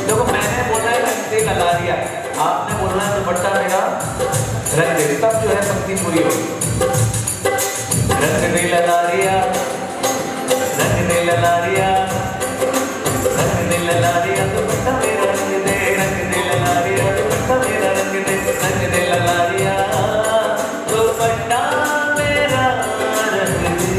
देखो मैंने बोला है रंग दे ललारिया, आपने बोलना है दुपट्टा मेरा रंग दे, तब जो है पंक्ति पूरी होगी। रंग दे ललारिया, रंग दे ललारिया, रंग दे ललारिया दुपट्टा मेरा, रंग दे ललारिया दुपट्टा मेरा, रंग दे ललारिया दुपट्टा मेरा, रंग दे।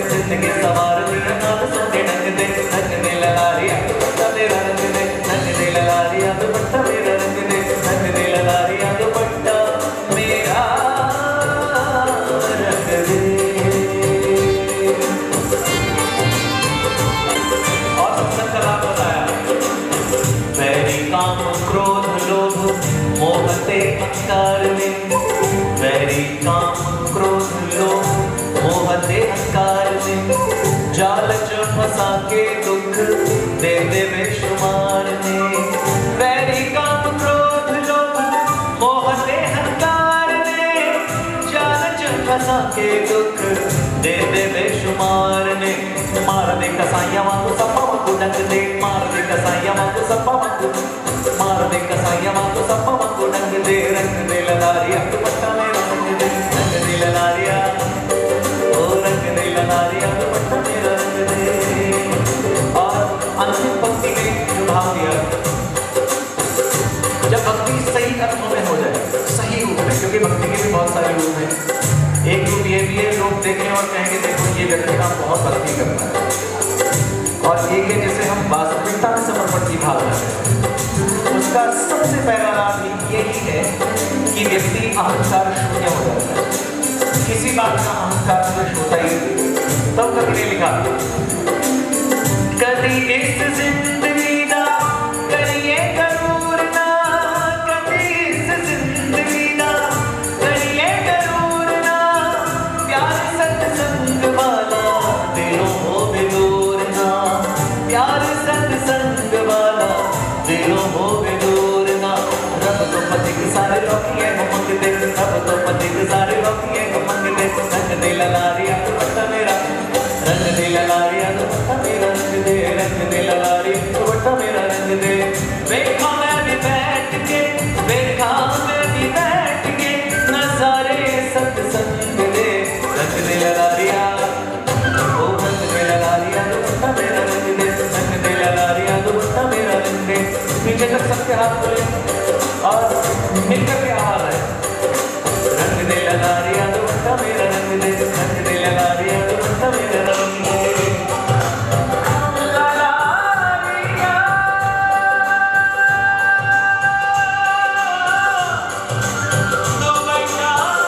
जिंदगी सवार दिया नाल सोने ढंग दे, रंग दे ललारिया दुपट्टा मेरा, रंग दे ललारिया दुपट्टा मेरा, रंग दे ललारिया दुपट्टा मेरा, रंग दे। और सत्संग का लाभ बताया, वैरी काम क्रोध लोभ मोह ते अहंकार में, वैरी काम क्रोध लोभ मोह ते अहंकार में, जाल च फंसा के दुख दे दे बेशुमार ने, वैरी काम क्रोध लोभ मोह ते अहंकार ने, जाल च फंसा के दुख दे दे बेशुमार ने। मार दे कसाइया वांगू सप्पा वांगू डंग दे, मार दे कसाइया वांगू सप्पा वांगू, मार दे कसाइया वांगू सप्पा वांगू डंग दे, रंग दे ललारिया दुपट्टा मेरा, रंग दे ललारिया, ओ रंग दे ललारिया दुपट्टा मेरा, रंग दे। और अंतिम पंक्ति में जो भाव दिया, जब भक्ति सही अर्थों में हो जाए, सही रूप रूप है। एक रूप ये भी है, लोग देखें और कहेंगे देखो ये व्यक्ति का बहुत भक्ति करता है, और एक है जिसे हम वास्तविकता में समर्पण की भावना है। उसका सबसे पहला लाभ यही है कि व्यक्ति अहंकार शून्य हो जाता है, किसी बात का अहंकार कुछ होता ही नहीं। तब कवि ने लिखा, कभी इस जिंदगी दा करिए करूर ना, कभी इस जिंदगी दा करिए करूर ना, प्यार सत्संग वाला दिलों हो बेदूर ना, प्यार सत्संग वाला दिलों हो बेदूर ना। रब तो पति के सारे रोकिए मंगते, रब तो पति के सारे रोकिए मंगते, रंग दे ललारिया दुपट्टा मेरा, रंग दे ललारिया दुपट्टा मेरा, रंग दे ललारिया दुपट्टा मेरा, रंग दे। देखा मैं भी बैठ के, देखा मैं भी बैठ के, नजारे सत्संग दे, रंग दे ललारिया, ओ रंग दे ललारिया दुपट्टा मेरा, रंग दे, रंग दे ललारिया दुपट्टा मेरा, रंग दे। नीचे तक सबके हाथ खोले और मिलकर के आवाज है, रंग दे ललारिया दुपट्टा मेरा, रंग दे, रंग दे ललारिया दुपट्टा मेरा, रंग दे। ललारिया दुपट्टा रंग दे।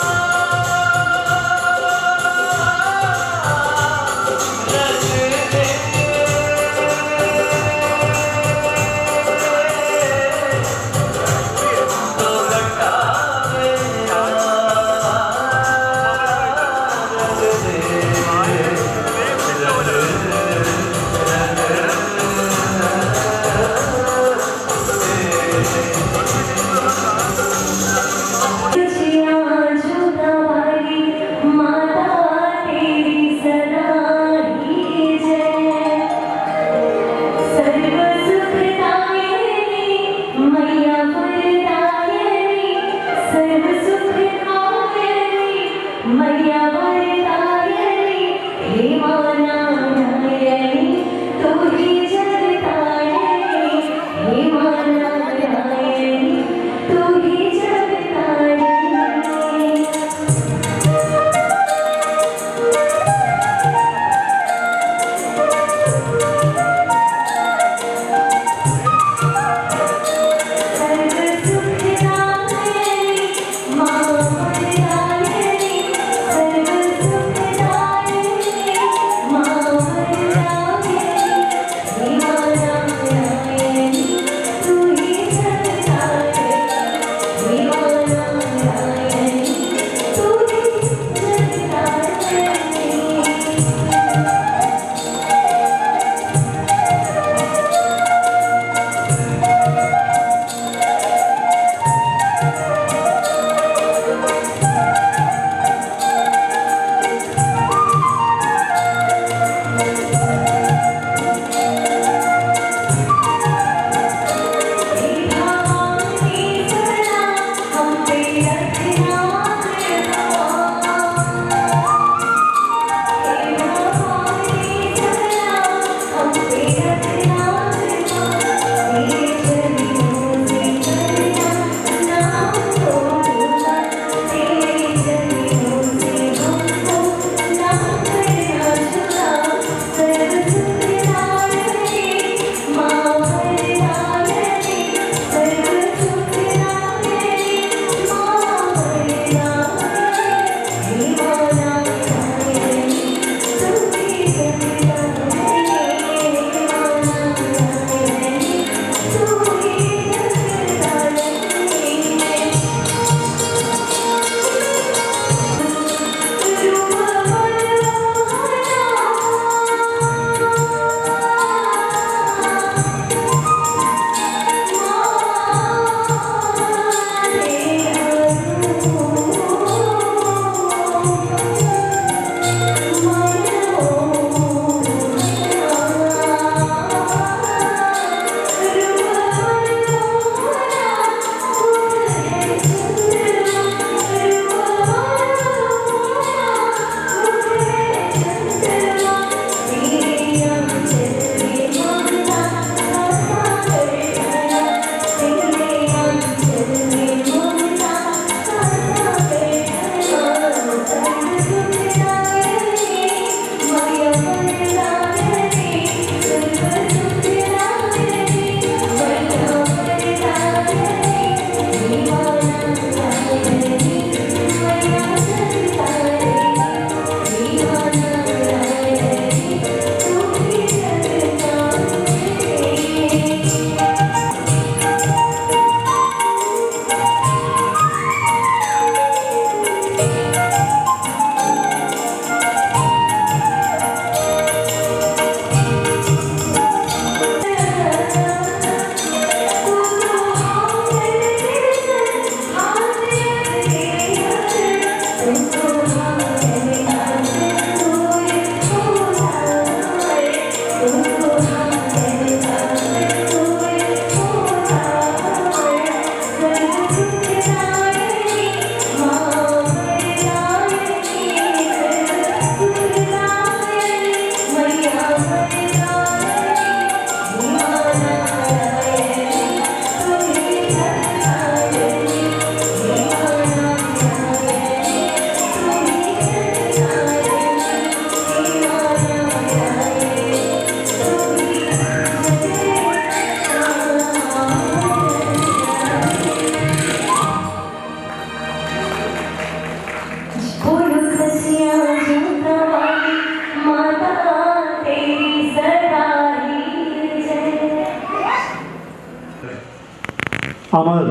अमर,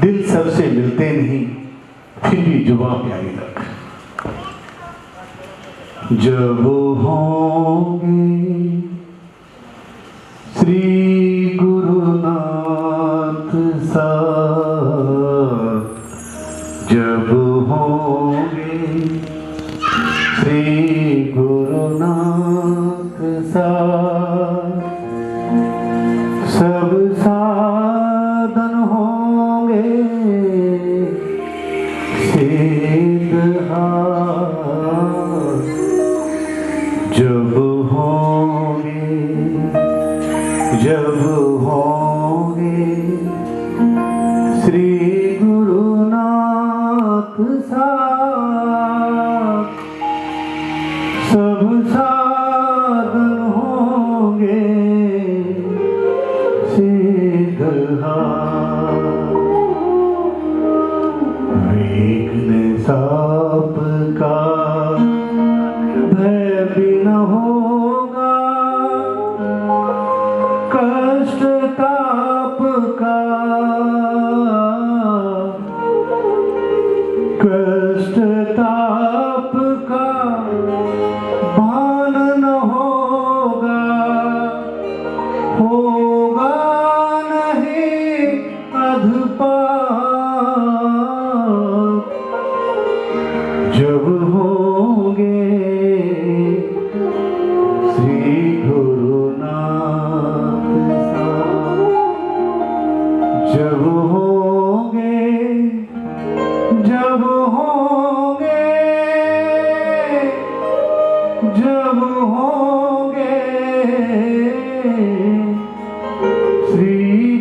दिल सबसे मिलते नहीं, फिर भी जुबां प्यारी लग। जब होंगे श्री गुरुनाथ साथ, जब होंगे श्री गुरुनाथ साथ, सब साधन होंगे सिद्धहार। जब होंगे, जब होंगे श्री गुरुनाथ साथ, सब साधन होंगे सिद्धहार। विघ्न साप का भय भी न होगा, कष्ट ताप का, कष्ट ताप का भान न होगा, होगा नहीं अधपाप। जब होंगे श्री गुरुनाथ साथ, जब होंगे, जब होंगे, जब होंगे श्री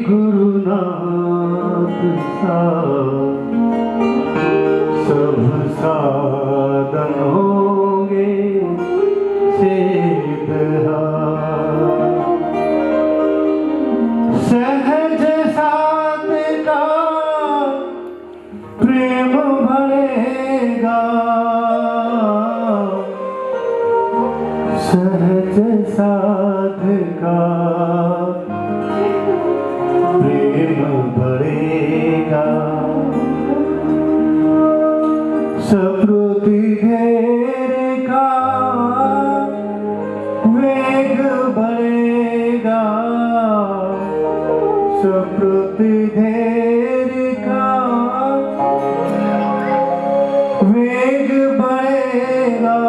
गुरुनाथ साथ, सब साधन होंगे सिद्धहार। सहज साथ का प्रेम भरेगा, सहज साथ का प्रेम भरेगा, सप्रति धैर्य का वेग बढ़ेगा, सप्रति धैर्य का वेग बढ़ेगा।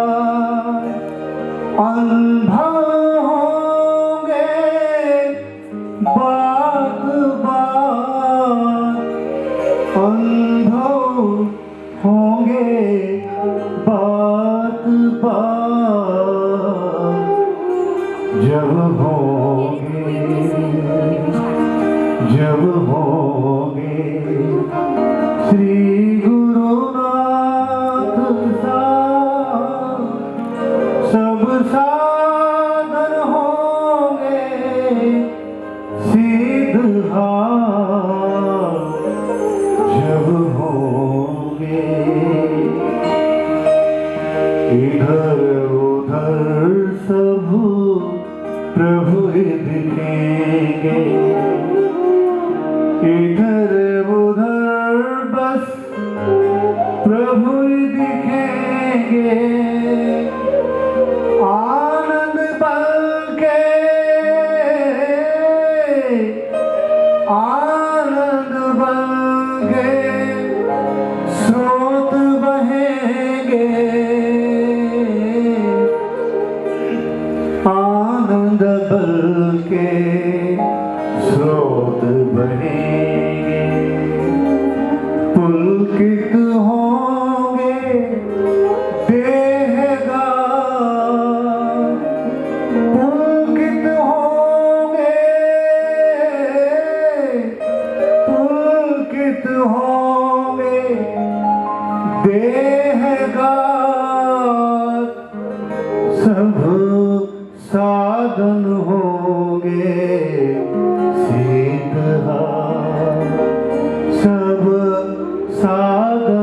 अनुभव होंगे बात बात, अनुभव होंगे बात बात। जब होंगे, जब होंगे श्री गुरुनाथ साथ, सब साधन होंगे सिद्धहार। जब होंगे इधर उधर सब प्रभु दिखेंगे, इधर उधर बस प्रभु दिखेंगे। आनंद बल के, आनंद बल के स्रोत बहेंगे, आनंद बल के स्रोत बहेंगे। पुलकित होंगे देहगा, पुलकित होंगे, पुलकित होंगे देहगा। सब साधन होंगे सिद्धहार, सब साधन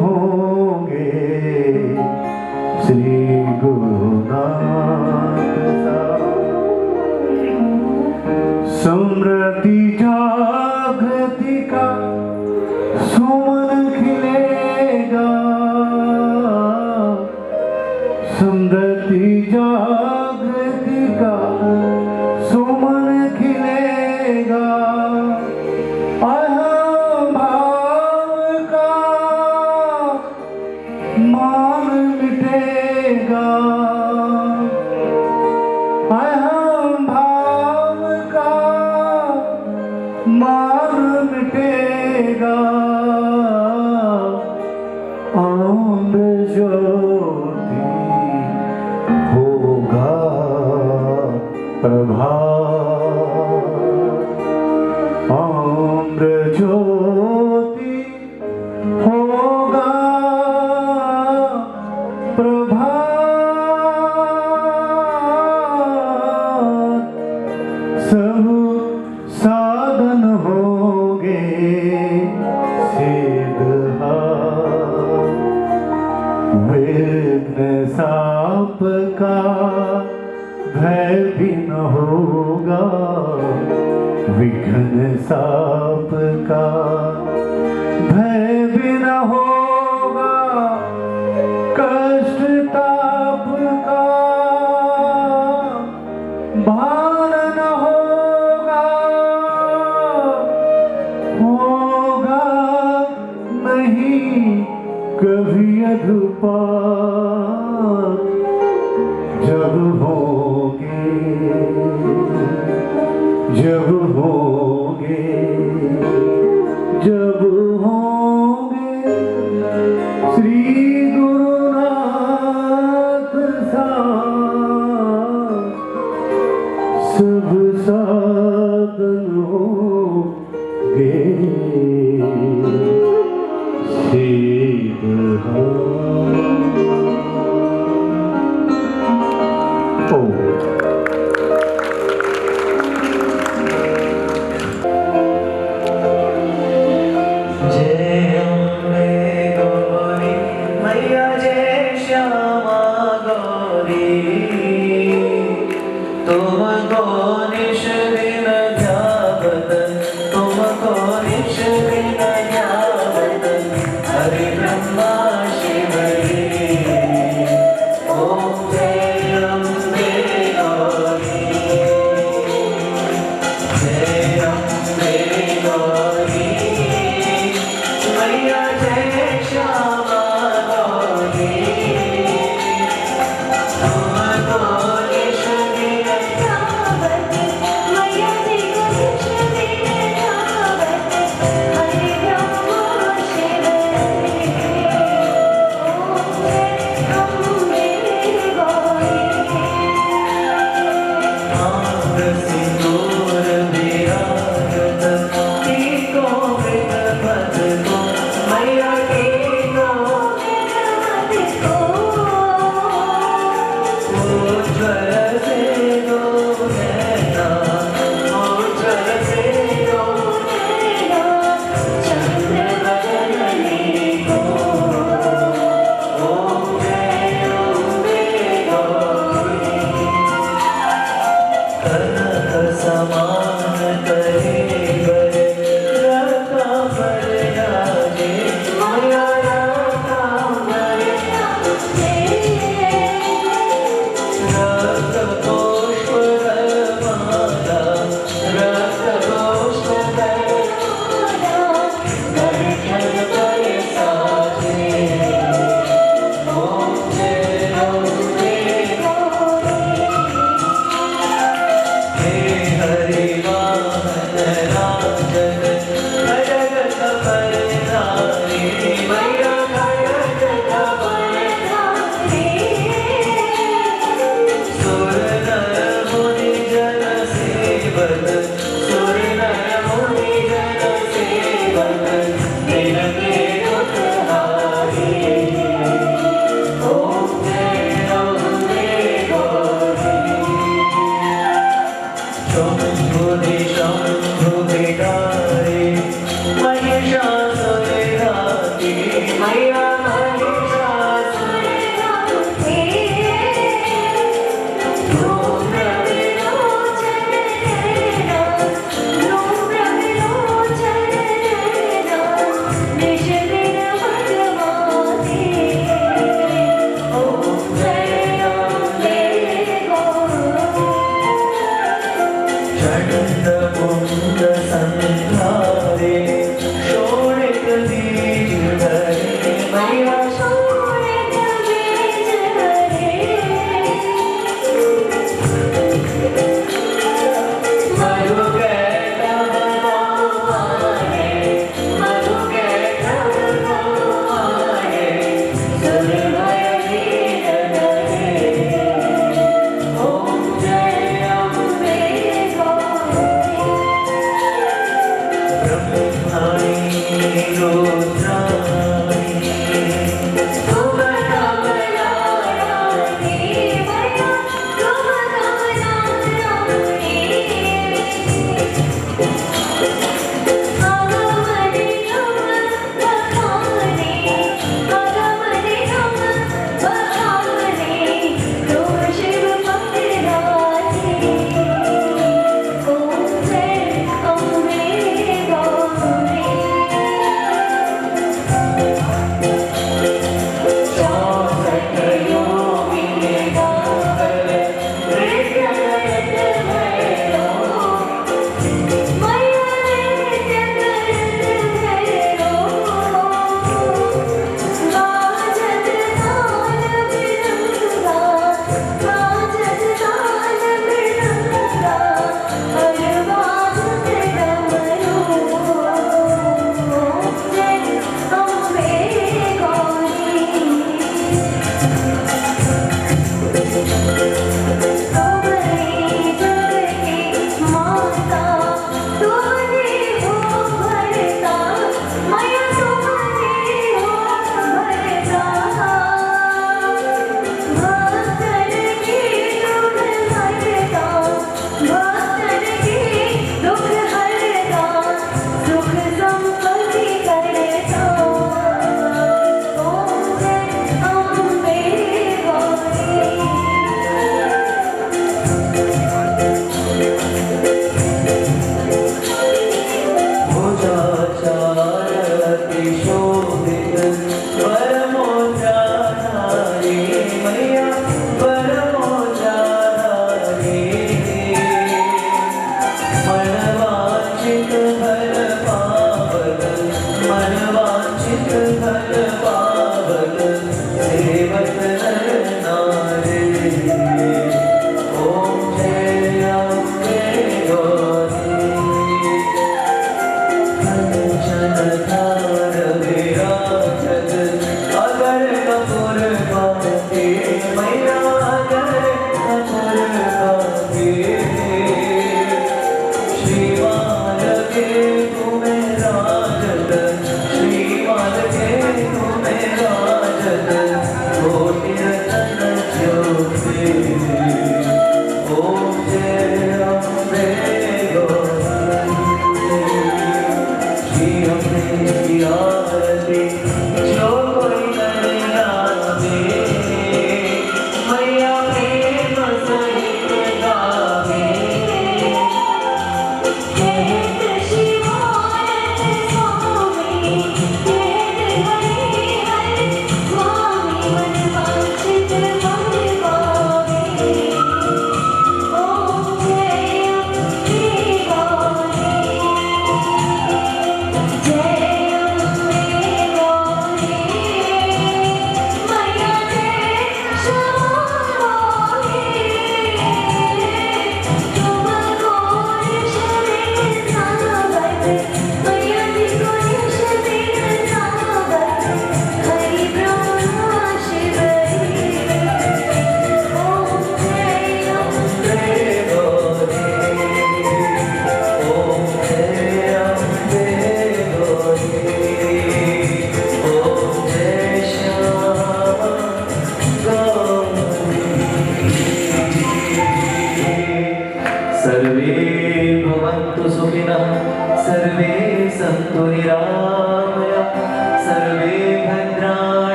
होंगे श्री गुरुनाथ समृद्धि जागृति का सुमन खिलेगा, समृद्धि जागृति का सुमन खिलेगा, अहम भाव का मान मिटेगा, अहम भाव का मान मिटेगा, आम्र ज्योति होगा प्रभात, आम्र ज्योति होगा प्रभात, सब साधन होंगे सिद्ध, विघ्न साप का भय भी न होगा, विघ्न साप का भय भी न होगा, कष्ट ताप का भान न होगा, होगा नहीं कभी अधपात, जब होंगे जब होंगे जब होंगे श्री गुरुनाथ साथ, सब साधन होंगे सिद्ध।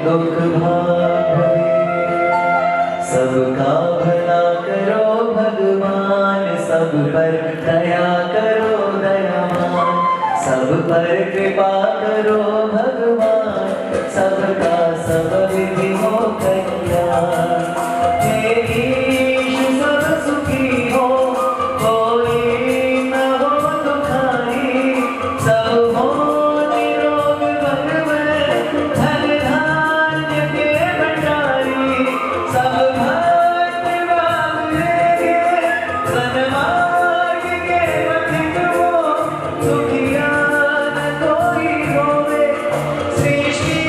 दुख भाग सबका भला करो भगवान, सब पर दया करो दयावान, सब पर कृपा करो भगवान, सबका सब विधि हो कल्याण। हे ईश सब सुखी हो, कोई न हो दुखाई, सब हो निरोग भगवान, धन धान्य के भंडारी, सब भक्त बाबुलेगे, सन्मार्ग के पथिक हो, दुखिया न कोई होवे, सृष्टि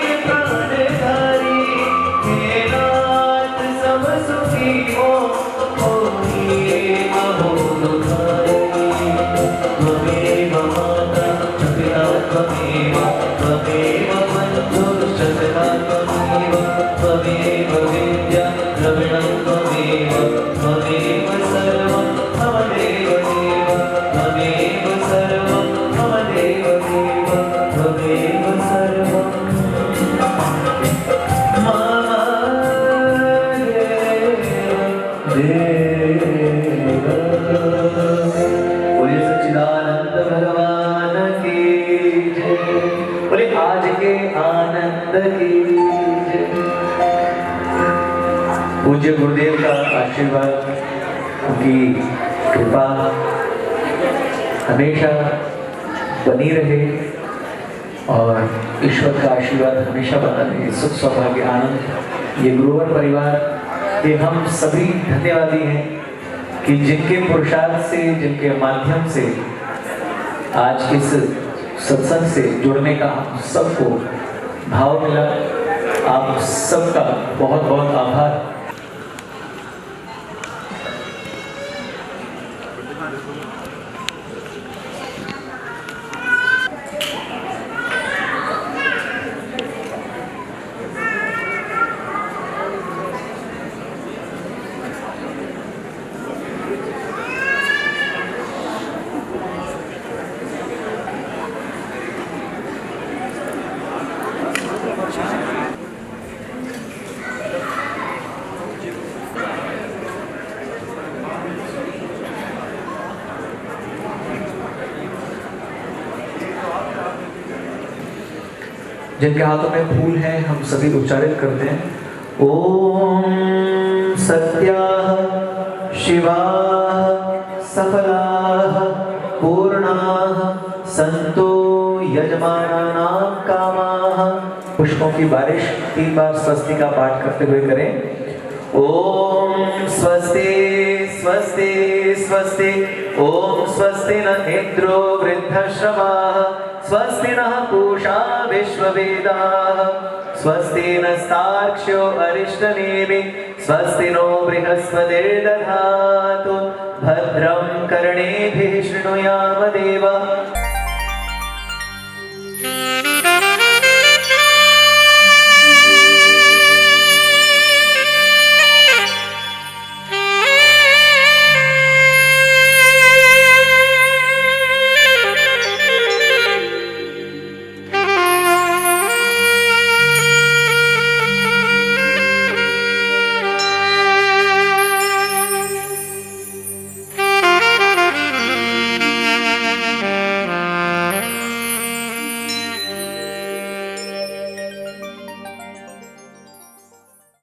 में प्राणधारी, हे नाथ सब सुखी हो, कोई न हो दुखाई। त्वमेव माता पिता त्वमेव, त्वमेव बन्धुश्च त्वमेव, त्वमेव विद्या द्रविणं त्वमेव, त्वमेव सर्वं मम देव देव, त्वमेव सर्वं मम देव देव, त्वमेव सर्वं मम देव देव। बोलिए सच्चिदानंद भगवान की जय, बोलिए आज के आनंद की जय। पूज्य गुरुदेव का आशीर्वाद, उनकी कृपा हमेशा बनी रहे और ईश्वर का आशीर्वाद हमेशा बना रहे। सुख सौभाग्य आनंद, ये गुरुवर परिवार के हम सभी धन्यवादी हैं कि जिनके पुरुषार्थ से, जिनके माध्यम से आज इस सत्संग से जुड़ने का हम सबको भाव मिला। आप सबका बहुत बहुत आभार। जिनके हाथों में फूल हैं हम सभी उच्चारित करते हैं। ओम सत्याः शिवाः सफलाः पूर्णाः सन्तो यजमानानां कामाः। पुष्पों की बारिश 3 बार स्वस्ति का पाठ करते हुए करें। ओम स्वस्ति स्वस्ति स्वस्ति, ओम स्वस्ति न इंद्रो वृद्धश्रवाः, स्वस्ति नः पूषा विश्ववेदाः, स्वस्ति नस्तार्क्ष्यो अरिष्टनेमिः, स्वस्ति नो बृहस्पतिर्दधातु, भद्रं कर्णेभिः शृणुयाम देवः।